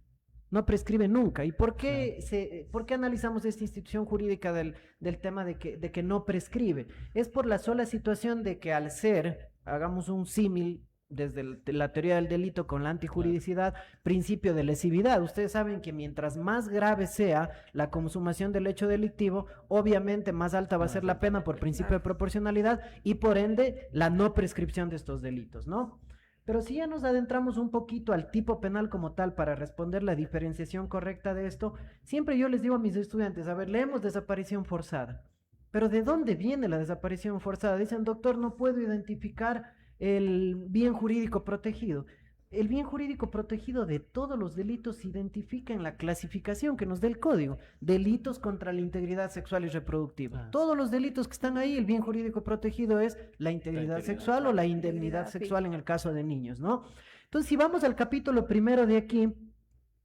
No prescribe nunca. ¿Y por qué, por qué analizamos esta institución jurídica del tema de que no prescribe? Es por la sola situación de que al ser, hagamos un símil desde la teoría del delito con la antijuridicidad, principio de lesividad. Ustedes saben que mientras más grave sea la consumación del hecho delictivo, obviamente más alta va a ser la pena por principio de proporcionalidad y por ende la no prescripción de estos delitos, ¿no? Pero si ya nos adentramos un poquito al tipo penal como tal para responder la diferenciación correcta de esto, siempre yo les digo a mis estudiantes, a ver, leemos desaparición forzada. Pero ¿de dónde viene la desaparición forzada? Dicen, doctor, no puedo identificar el bien jurídico protegido. El bien jurídico protegido de todos los delitos se identifica en la clasificación que nos da el código. Delitos contra la integridad sexual y reproductiva. Todos los delitos que están ahí, el bien jurídico protegido es la integridad sexual o la indemnidad sexual en el caso de niños, ¿no? Entonces, si vamos al capítulo primero de aquí,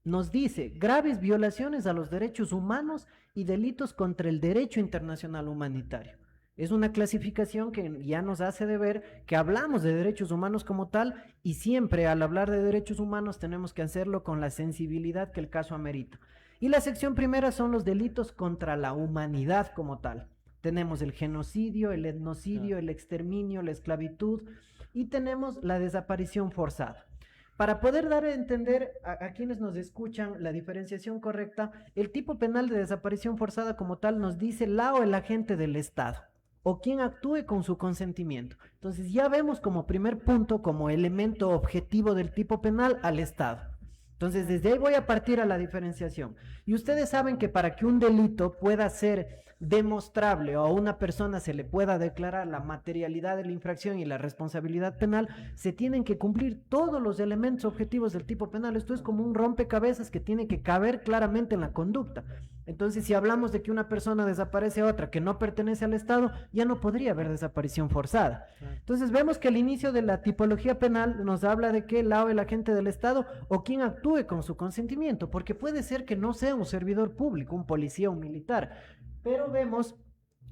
nos dice graves violaciones a los derechos humanos y delitos contra el derecho internacional humanitario. Es una clasificación que ya nos hace de ver que hablamos de derechos humanos como tal y siempre al hablar de derechos humanos tenemos que hacerlo con la sensibilidad que el caso amerita. Y la sección primera son los delitos contra la humanidad como tal. Tenemos el genocidio, el etnocidio, el exterminio, la esclavitud y tenemos la desaparición forzada. Para poder dar a entender a quienes nos escuchan la diferenciación correcta, el tipo penal de desaparición forzada como tal nos dice la o el agente del Estado o quien actúe con su consentimiento. Entonces ya vemos como primer punto, como elemento objetivo del tipo penal al Estado. Entonces desde ahí voy a partir a la diferenciación. Y ustedes saben que para que un delito pueda ser demostrable o a una persona se le pueda declarar la materialidad de la infracción y la responsabilidad penal, se tienen que cumplir todos los elementos objetivos del tipo penal. Esto es como un rompecabezas que tiene que caber claramente en la conducta. Entonces, si hablamos de que una persona desaparece a otra que no pertenece al Estado, ya no podría haber desaparición forzada. Entonces, vemos que al inicio de la tipología penal nos habla de que la o el agente del Estado o quien actúe con su consentimiento, porque puede ser que no sea un servidor público, un policía o un militar, pero vemos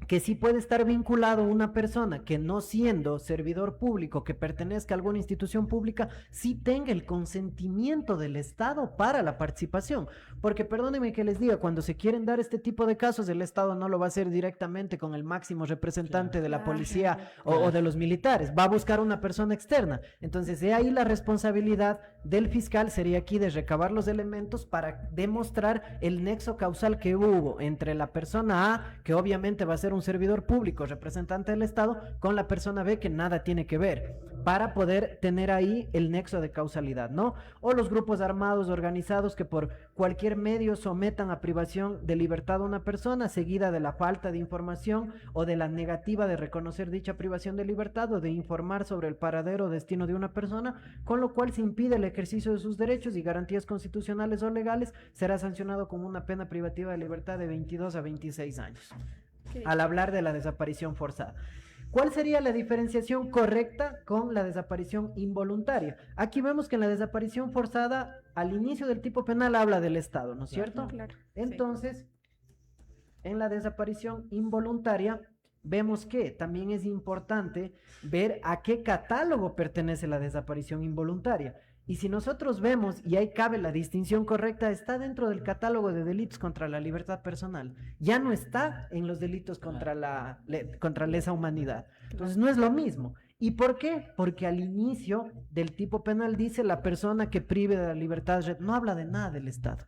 que sí puede estar vinculado una persona que no siendo servidor público, que pertenezca a alguna institución pública, sí tenga el consentimiento del Estado para la participación. Porque perdónenme que les diga, cuando se quieren dar este tipo de casos, el Estado no lo va a hacer directamente con el máximo representante de la policía o de los militares, va a buscar una persona externa. Entonces, de ahí la responsabilidad del fiscal sería aquí de recabar los elementos para demostrar el nexo causal que hubo entre la persona A, que obviamente va a ser un servidor público, representante del Estado, con la persona B que nada tiene que ver, para poder tener ahí el nexo de causalidad, ¿no? O los grupos armados organizados que por cualquier medio sometan a privación de libertad a una persona, seguida de la falta de información o de la negativa de reconocer dicha privación de libertad o de informar sobre el paradero o destino de una persona, con lo cual se impide el ejercicio de sus derechos y garantías constitucionales o legales, será sancionado con una pena privativa de libertad de 22 a 26 años. Al hablar de la desaparición forzada. ¿Cuál sería la diferenciación correcta con la desaparición involuntaria? Aquí vemos que en la desaparición forzada, al inicio del tipo penal habla del Estado, ¿no es cierto? Claro. Entonces, en la desaparición involuntaria, vemos que también es importante ver a qué catálogo pertenece la desaparición involuntaria. Y si nosotros vemos, y ahí cabe la distinción correcta, está dentro del catálogo de delitos contra la libertad personal. Ya no está en los delitos contra la lesa humanidad. Entonces no es lo mismo. ¿Y por qué? Porque al inicio del tipo penal dice la persona que prive de la libertad, no habla de nada del Estado.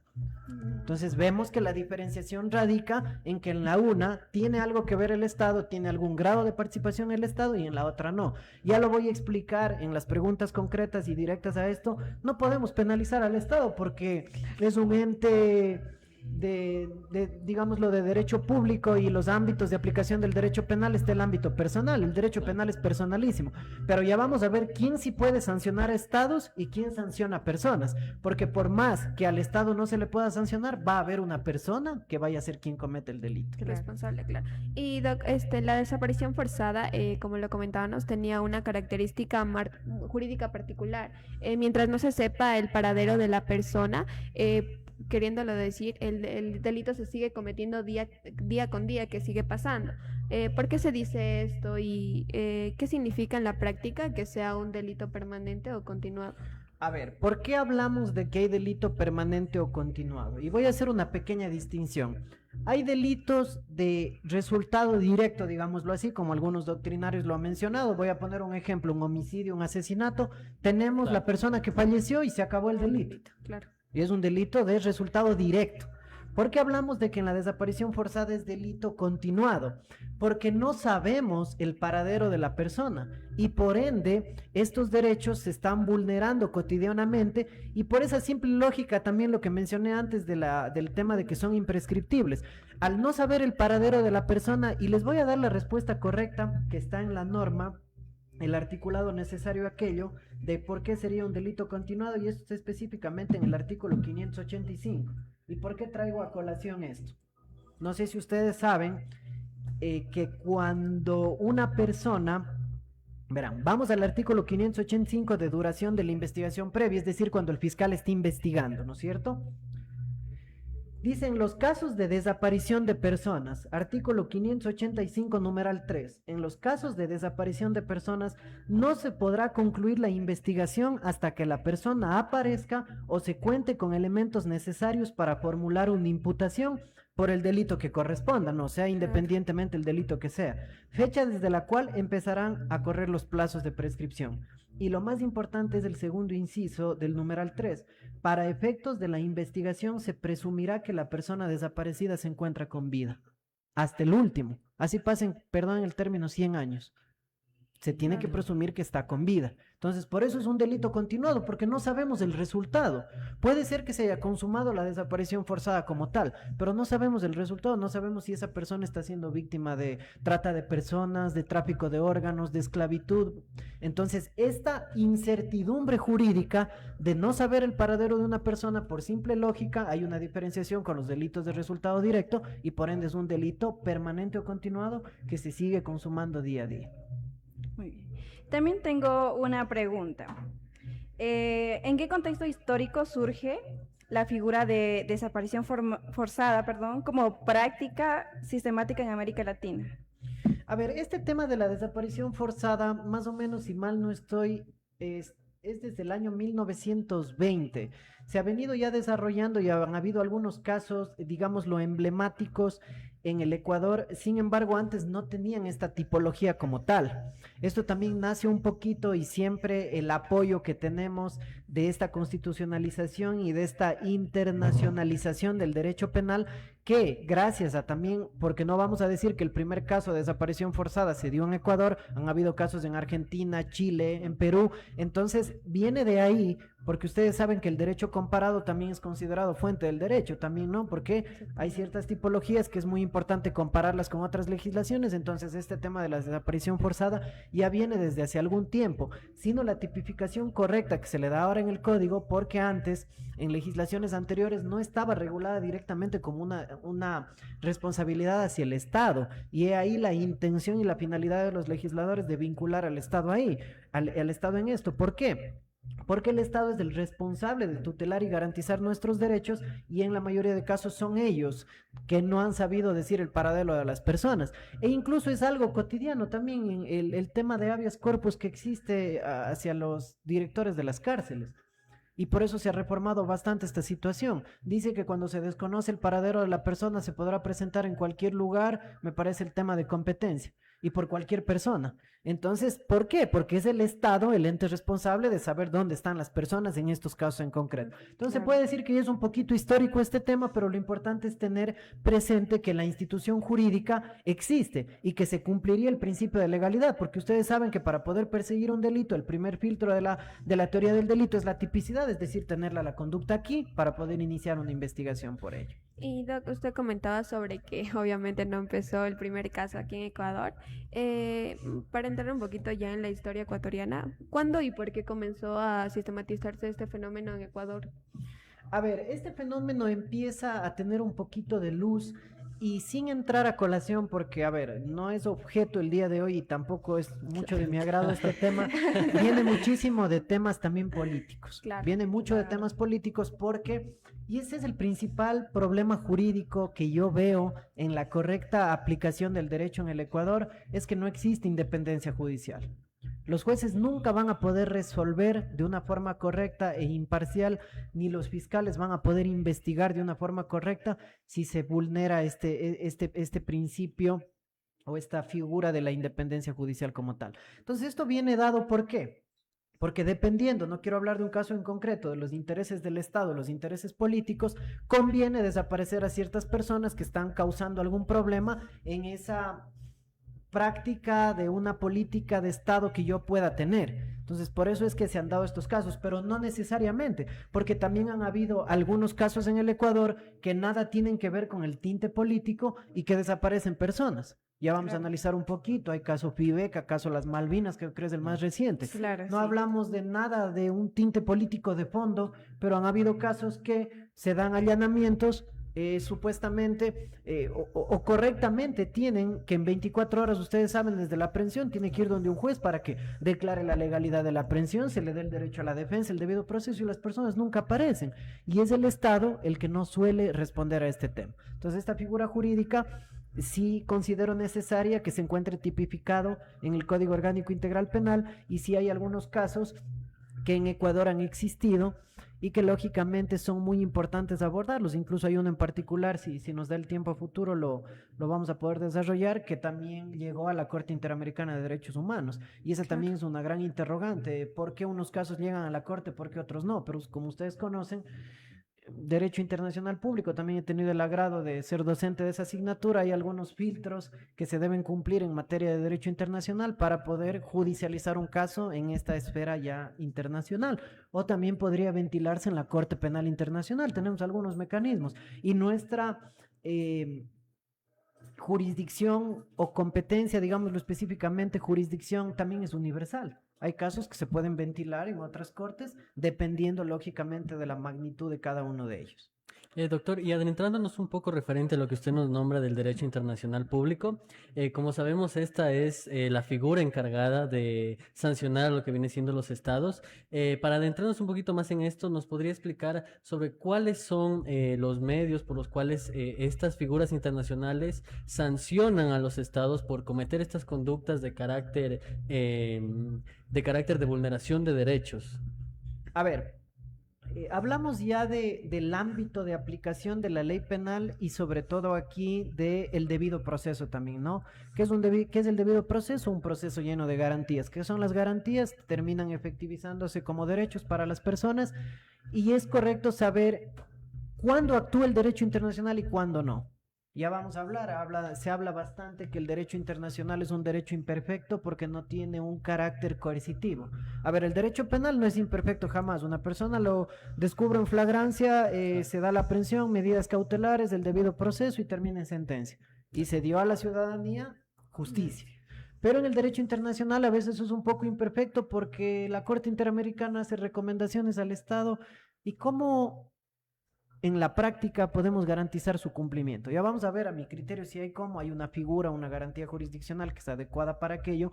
Entonces vemos que la diferenciación radica en que en la una tiene algo que ver el Estado, tiene algún grado de participación el Estado y en la otra no. Ya lo voy a explicar en las preguntas concretas y directas a esto. No podemos penalizar al Estado porque es un ente digámoslo, de derecho público y los ámbitos de aplicación del derecho penal está el ámbito personal. El derecho penal es personalísimo, pero ya vamos a ver quién sí puede sancionar a estados y quién sanciona a personas, porque por más que al estado no se le pueda sancionar, va a haber una persona que vaya a ser quien comete el delito. Responsable, claro. Y Doc, la desaparición forzada, como lo comentábamos, tenía una característica jurídica particular. Mientras no se sepa el paradero de la persona, queriéndolo decir, el delito se sigue cometiendo día con día, que sigue pasando. ¿Por qué se dice esto y qué significa en la práctica que sea un delito permanente o continuado? A ver, ¿por qué hablamos de que hay delito permanente o continuado? Y voy a hacer una pequeña distinción. Hay delitos de resultado directo, digámoslo así, como algunos doctrinarios lo han mencionado. Voy a poner un ejemplo, un homicidio, un asesinato. Tenemos la persona que falleció y se acabó el delito. Claro. Y es un delito de resultado directo. ¿Por qué hablamos de que en la desaparición forzada es delito continuado? Porque no sabemos el paradero de la persona y por ende estos derechos se están vulnerando cotidianamente, y por esa simple lógica también lo que mencioné antes del tema de que son imprescriptibles. Al no saber el paradero de la persona, y les voy a dar la respuesta correcta que está en la norma, el articulado necesario aquello de por qué sería un delito continuado, y esto está específicamente en el artículo 585. ¿Y por qué traigo a colación esto? No sé si ustedes saben que cuando una persona, verán, vamos al artículo 585 de duración de la investigación previa, es decir, cuando el fiscal está investigando, ¿no es cierto? Dicen los casos de desaparición de personas, artículo 585, numeral 3. En los casos de desaparición de personas no se podrá concluir la investigación hasta que la persona aparezca o se cuente con elementos necesarios para formular una imputación por el delito que corresponda, no sea independientemente el delito que sea, fecha desde la cual empezarán a correr los plazos de prescripción. Y lo más importante es el segundo inciso del numeral 3. Para efectos de la investigación se presumirá que la persona desaparecida se encuentra con vida. Hasta el último. Así pasen, perdón el término, 100 años. Se tiene que presumir que está con vida. Entonces, por eso es un delito continuado, porque no sabemos el resultado. Puede ser que se haya consumado la desaparición forzada como tal, pero no sabemos el resultado, no sabemos si esa persona está siendo víctima de trata de personas, de tráfico de órganos, de esclavitud. Entonces, esta incertidumbre jurídica de no saber el paradero de una persona, por simple lógica, hay una diferenciación con los delitos de resultado directo y por ende es un delito permanente o continuado que se sigue consumando día a día. Muy bien. También tengo una pregunta. ¿En qué contexto histórico surge la figura de desaparición forzada, como práctica sistemática en América Latina? A ver, este tema de la desaparición forzada, más o menos, si mal no estoy, es desde el año 1920. Se ha venido ya desarrollando y han habido algunos casos, digámoslo, emblemáticos en el Ecuador. Sin embargo, antes no tenían esta tipología como tal. Esto también nace un poquito y siempre el apoyo que tenemos de esta constitucionalización y de esta internacionalización del derecho penal, que gracias a también, porque no vamos a decir que el primer caso de desaparición forzada se dio en Ecuador, han habido casos en Argentina, Chile, en Perú, entonces viene de ahí, porque ustedes saben que el derecho comparado también es considerado fuente del derecho, también, ¿no? Porque hay ciertas tipologías que es muy importante compararlas con otras legislaciones, entonces este tema de la desaparición forzada ya viene desde hace algún tiempo, sino la tipificación correcta que se le da ahora en el código, porque antes, en legislaciones anteriores, no estaba regulada directamente como una responsabilidad hacia el Estado, y ahí la intención y la finalidad de los legisladores de vincular al Estado ahí, al Estado en esto. ¿Por qué? Porque el Estado es el responsable de tutelar y garantizar nuestros derechos, y en la mayoría de casos son ellos que no han sabido decir el paradero de las personas. E incluso es algo cotidiano también el tema de habeas corpus que existe hacia los directores de las cárceles. Y por eso se ha reformado bastante esta situación. Dice que cuando se desconoce el paradero de la persona se podrá presentar en cualquier lugar, me parece el tema de competencia, y por cualquier persona. Entonces, ¿por qué? Porque es el Estado el ente responsable de saber dónde están las personas en estos casos en concreto. Entonces, se puede decir que ya es un poquito histórico este tema, pero lo importante es tener presente que la institución jurídica existe y que se cumpliría el principio de legalidad, porque ustedes saben que para poder perseguir un delito, el primer filtro de la teoría del delito es la tipicidad, es decir, tenerla la conducta aquí para poder iniciar una investigación por ello. Y Doc, usted comentaba sobre que obviamente no empezó el primer caso aquí en Ecuador. Para entrar un poquito ya en la historia ecuatoriana, ¿cuándo y por qué comenzó a sistematizarse este fenómeno en Ecuador? A ver, este fenómeno empieza a tener un poquito de luz y sin entrar a colación, porque, a ver, no es objeto el día de hoy y tampoco es mucho de mi agrado este tema, viene muchísimo de temas también políticos. Claro, viene mucho de temas políticos porque, y ese es el principal problema jurídico que yo veo en la correcta aplicación del derecho en el Ecuador, es que no existe independencia judicial. Los jueces nunca van a poder resolver de una forma correcta e imparcial, ni los fiscales van a poder investigar de una forma correcta si se vulnera este principio o esta figura de la independencia judicial como tal. Entonces esto viene dado ¿por qué? Porque dependiendo, no quiero hablar de un caso en concreto, de los intereses del Estado, los intereses políticos, conviene desaparecer a ciertas personas que están causando algún problema en esa práctica de una política de Estado que yo pueda tener. Entonces, por eso es que se han dado estos casos, pero no necesariamente, porque también han habido algunos casos en el Ecuador que nada tienen que ver con el tinte político y que desaparecen personas. Ya vamos a analizar un poquito, hay caso Fibeca, caso Las Malvinas, que creo es el más reciente. No hablamos de nada de un tinte político de fondo, pero han habido casos que se dan allanamientos supuestamente o correctamente tienen que en 24 horas, ustedes saben, desde la aprehensión tiene que ir donde un juez para que declare la legalidad de la aprehensión, se le dé el derecho a la defensa, el debido proceso, y las personas nunca aparecen, y es el Estado el que no suele responder a este tema. Entonces esta figura jurídica sí considero necesaria que se encuentre tipificado en el Código Orgánico Integral Penal, y sí hay algunos casos que en Ecuador han existido y que lógicamente son muy importantes abordarlos. Incluso hay uno en particular, si nos da el tiempo a futuro lo vamos a poder desarrollar, que también llegó a la Corte Interamericana de Derechos Humanos, y esa también es una gran interrogante: ¿por qué unos casos llegan a la Corte, por qué otros no? Pero como ustedes conocen, Derecho Internacional Público, también he tenido el agrado de ser docente de esa asignatura. Hay algunos filtros que se deben cumplir en materia de derecho internacional para poder judicializar un caso en esta esfera ya internacional, o también podría ventilarse en la Corte Penal Internacional. Tenemos algunos mecanismos y nuestra jurisdicción o competencia, digámoslo específicamente, jurisdicción también es universal. Hay casos que se pueden ventilar en otras cortes dependiendo lógicamente de la magnitud de cada uno de ellos. Doctor, y adentrándonos un poco referente a lo que usted nos nombra del derecho internacional público, como sabemos, esta es la figura encargada de sancionar lo que viene siendo los estados. Para adentrarnos un poquito más en esto, ¿nos podría explicar sobre cuáles son los medios por los cuales estas figuras internacionales sancionan a los estados por cometer estas conductas de carácter de vulneración de derechos? A ver, hablamos ya del ámbito de aplicación de la ley penal y sobre todo aquí del debido proceso también, ¿no? ¿Qué es el debido proceso? Un proceso lleno de garantías. ¿Qué son las garantías? Terminan efectivizándose como derechos para las personas, y es correcto saber cuándo actúa el derecho internacional y cuándo no. Ya vamos a hablar, se habla bastante que el derecho internacional es un derecho imperfecto porque no tiene un carácter coercitivo. A ver, el derecho penal no es imperfecto jamás. Una persona lo descubre en flagrancia, se da la aprehensión, medidas cautelares, el debido proceso y termina en sentencia. Y se dio a la ciudadanía justicia. Pero en el derecho internacional a veces es un poco imperfecto porque la Corte Interamericana hace recomendaciones al Estado, y cómo en la práctica podemos garantizar su cumplimiento. Ya vamos a ver, a mi criterio, si hay una figura, una garantía jurisdiccional que es adecuada para aquello.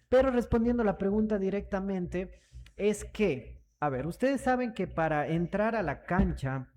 Pero respondiendo a la pregunta directamente, es que, a ver, ustedes saben que para entrar a la cancha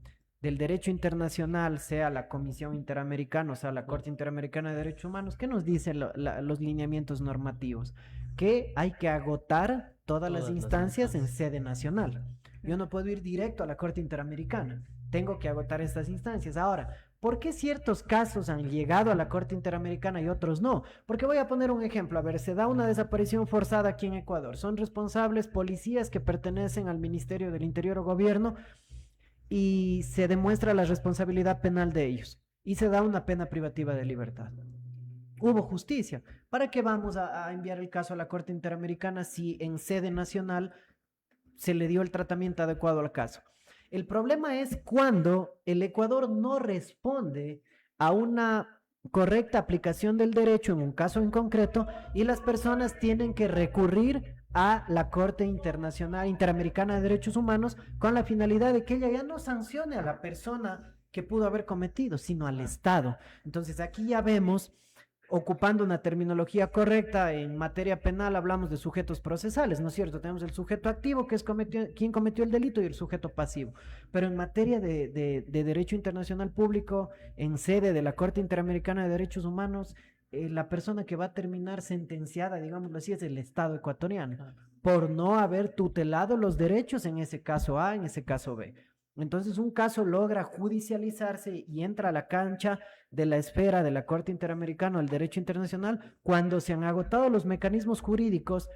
del derecho internacional, sea la Comisión Interamericana, o sea la Corte Interamericana de Derechos Humanos, ¿qué nos dicen los lineamientos normativos? Que hay que agotar todas las instancias en sede nacional. Yo no puedo ir directo a la Corte Interamericana. Tengo que agotar estas instancias. Ahora, ¿por qué ciertos casos han llegado a la Corte Interamericana y otros no? Porque voy a poner un ejemplo. A ver, se da una desaparición forzada aquí en Ecuador. Son responsables policías que pertenecen al Ministerio del Interior o Gobierno y se demuestra la responsabilidad penal de ellos y se da una pena privativa de libertad. Hubo justicia. ¿Para qué vamos a enviar el caso a la Corte Interamericana si en sede nacional se le dio el tratamiento adecuado al caso? El problema es cuando el Ecuador no responde a una correcta aplicación del derecho en un caso en concreto y las personas tienen que recurrir a la Corte Interamericana de Derechos Humanos con la finalidad de que ella ya no sancione a la persona que pudo haber cometido, sino al Estado. Entonces aquí ya vemos, ocupando una terminología correcta, en materia penal hablamos de sujetos procesales, ¿no es cierto? Tenemos el sujeto activo, que es quien cometió el delito, y el sujeto pasivo. Pero en materia de derecho internacional público, en sede de la Corte Interamericana de Derechos Humanos, la persona que va a terminar sentenciada, digámoslo así, es el Estado ecuatoriano, por no haber tutelado los derechos en ese caso A, en ese caso B. Entonces un caso logra judicializarse y entra a la cancha de la esfera de la Corte Interamericana del Derecho Internacional cuando se han agotado los mecanismos jurídicos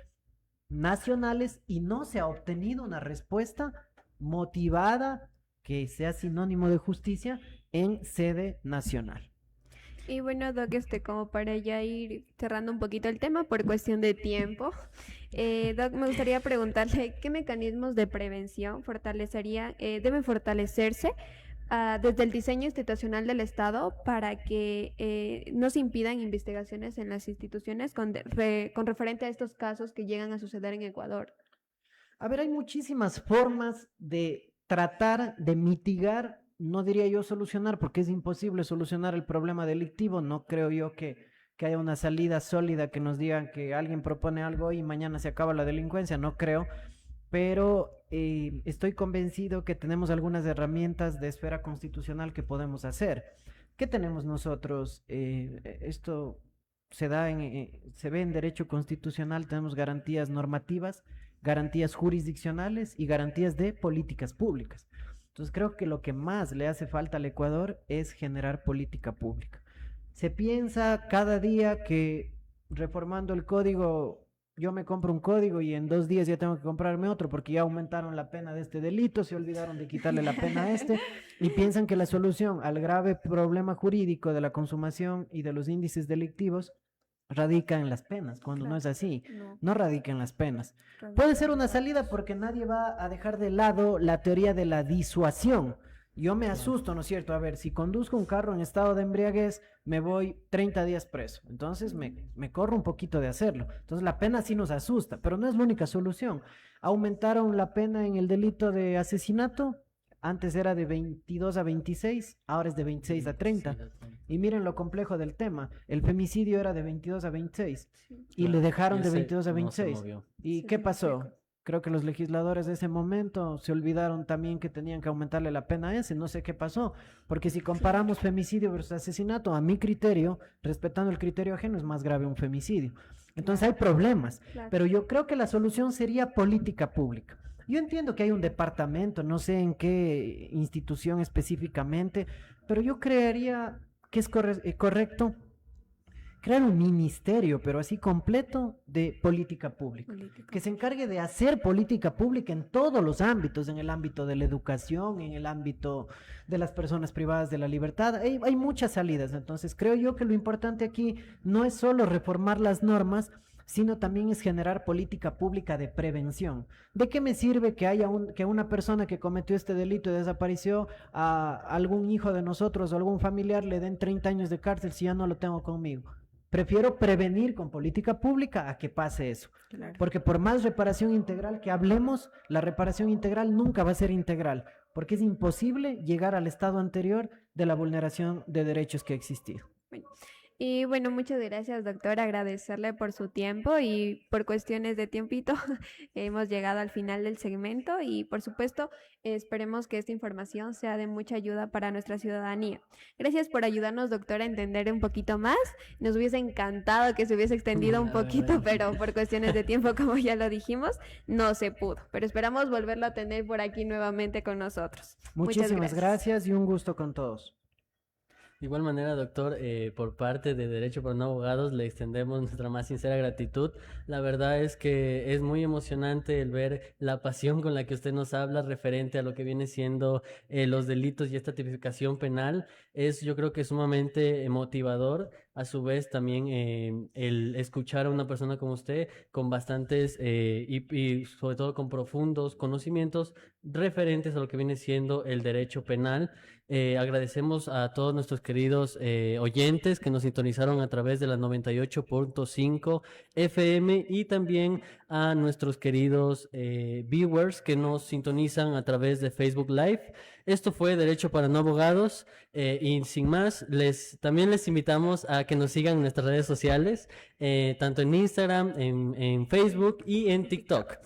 nacionales y no se ha obtenido una respuesta motivada que sea sinónimo de justicia en sede nacional. Y bueno, Doc, como para ya ir cerrando un poquito el tema por cuestión de tiempo, Doc, me gustaría preguntarle qué mecanismos de prevención deben fortalecerse desde el diseño institucional del Estado para que no se impidan investigaciones en las instituciones con referente a estos casos que llegan a suceder en Ecuador. A ver, hay muchísimas formas de tratar de mitigar, no diría yo solucionar, porque es imposible solucionar el problema delictivo. No creo yo que haya una salida sólida que nos diga que alguien propone algo y mañana se acaba la delincuencia, no creo, pero estoy convencido que tenemos algunas herramientas de esfera constitucional que podemos hacer. ¿Qué tenemos nosotros? Esto se ve en derecho constitucional, tenemos garantías normativas, garantías jurisdiccionales y garantías de políticas públicas. Entonces creo que lo que más le hace falta al Ecuador es generar política pública. Se piensa cada día que reformando el código, yo me compro un código y en 2 días ya tengo que comprarme otro porque ya aumentaron la pena de este delito, se olvidaron de quitarle la pena a este, y piensan que la solución al grave problema jurídico de la consumación y de los índices delictivos radica en las penas, cuando no es así, no radica en las penas. Puede ser una salida porque nadie va a dejar de lado la teoría de la disuasión. Yo me asusto, ¿no es cierto? A ver, si conduzco un carro en estado de embriaguez, me voy 30 días preso. Entonces me corro un poquito de hacerlo. Entonces la pena sí nos asusta, pero no es la única solución. Aumentaron la pena en el delito de asesinato. Antes era de 22 a 26, ahora es de 26 a 30. Y miren lo complejo del tema. El femicidio era de 22 a 26 y le dejaron de 22 a 26. ¿Y qué pasó? Creo que los legisladores de ese momento se olvidaron también que tenían que aumentarle la pena a ese. No sé qué pasó, porque si comparamos femicidio versus asesinato, a mi criterio, respetando el criterio ajeno, es más grave un femicidio. Entonces hay problemas, pero yo creo que la solución sería política pública. Yo entiendo que hay un departamento, no sé en qué institución específicamente, pero yo creería que es correcto crear un ministerio, pero así completo, de política pública, que se encargue de hacer política pública en todos los ámbitos, en el ámbito de la educación, en el ámbito de las personas privadas de la libertad. Hay muchas salidas, entonces creo yo que lo importante aquí no es solo reformar las normas, sino también es generar política pública de prevención. ¿De qué me sirve que haya que una persona que cometió este delito y desapareció a algún hijo de nosotros o algún familiar le den 30 años de cárcel si ya no lo tengo conmigo? Prefiero prevenir con política pública a que pase eso. Claro. Porque por más reparación integral que hablemos, la reparación integral nunca va a ser integral, porque es imposible llegar al estado anterior de la vulneración de derechos que ha existido. Y bueno, muchas gracias, doctor. Agradecerle por su tiempo y por cuestiones de tiempito hemos llegado al final del segmento y por supuesto esperemos que esta información sea de mucha ayuda para nuestra ciudadanía. Gracias por ayudarnos, doctor, a entender un poquito más. Nos hubiese encantado que se hubiese extendido un poquito, pero por cuestiones de tiempo, como ya lo dijimos, no se pudo. Pero esperamos volverlo a tener por aquí nuevamente con nosotros. Muchísimas gracias y un gusto con todos. De igual manera, doctor, por parte de Derecho para No Abogados le extendemos nuestra más sincera gratitud. La verdad es que es muy emocionante el ver la pasión con la que usted nos habla referente a lo que viene siendo los delitos y esta tipificación penal. Yo creo que es sumamente motivador a su vez también el escuchar a una persona como usted con bastantes y sobre todo con profundos conocimientos referentes a lo que viene siendo el derecho penal. Agradecemos a todos nuestros queridos oyentes que nos sintonizaron a través de la 98.5 FM y también a nuestros queridos viewers que nos sintonizan a través de Facebook Live. Esto fue Derecho para No Abogados y sin más, también les invitamos a que nos sigan en nuestras redes sociales, tanto en Instagram, en Facebook y en TikTok.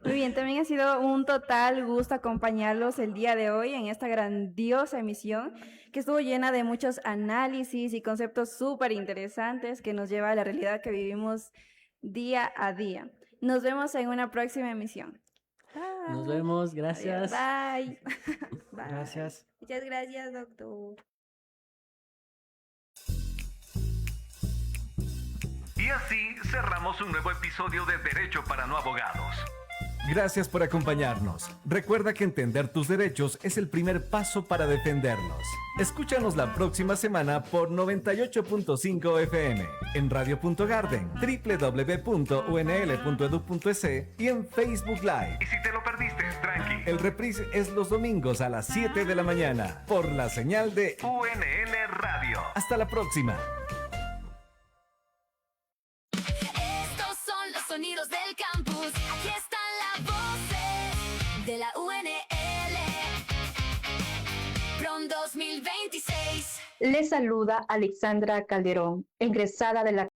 Muy bien, también ha sido un total gusto acompañarlos el día de hoy en esta grandiosa emisión que estuvo llena de muchos análisis y conceptos súper interesantes que nos lleva a la realidad que vivimos día a día. Nos vemos en una próxima emisión. Bye. Nos vemos, gracias. Bye. Bye. Gracias. Muchas gracias, doctor. Y así cerramos un nuevo episodio de Derecho para No Abogados. Gracias por acompañarnos. Recuerda que entender tus derechos es el primer paso para defenderlos. Escúchanos la próxima semana por 98.5 FM, en Radio.Garden, www.unl.edu.es y en Facebook Live. Y si te lo perdiste, tranqui. El reprise es los domingos a las 7 de la mañana por la señal de UNL Radio. Hasta la próxima. Estos son los sonidos del campus. Aquí están las voces de la UNL. PROM 2026. Les saluda Alexandra Calderón, egresada de la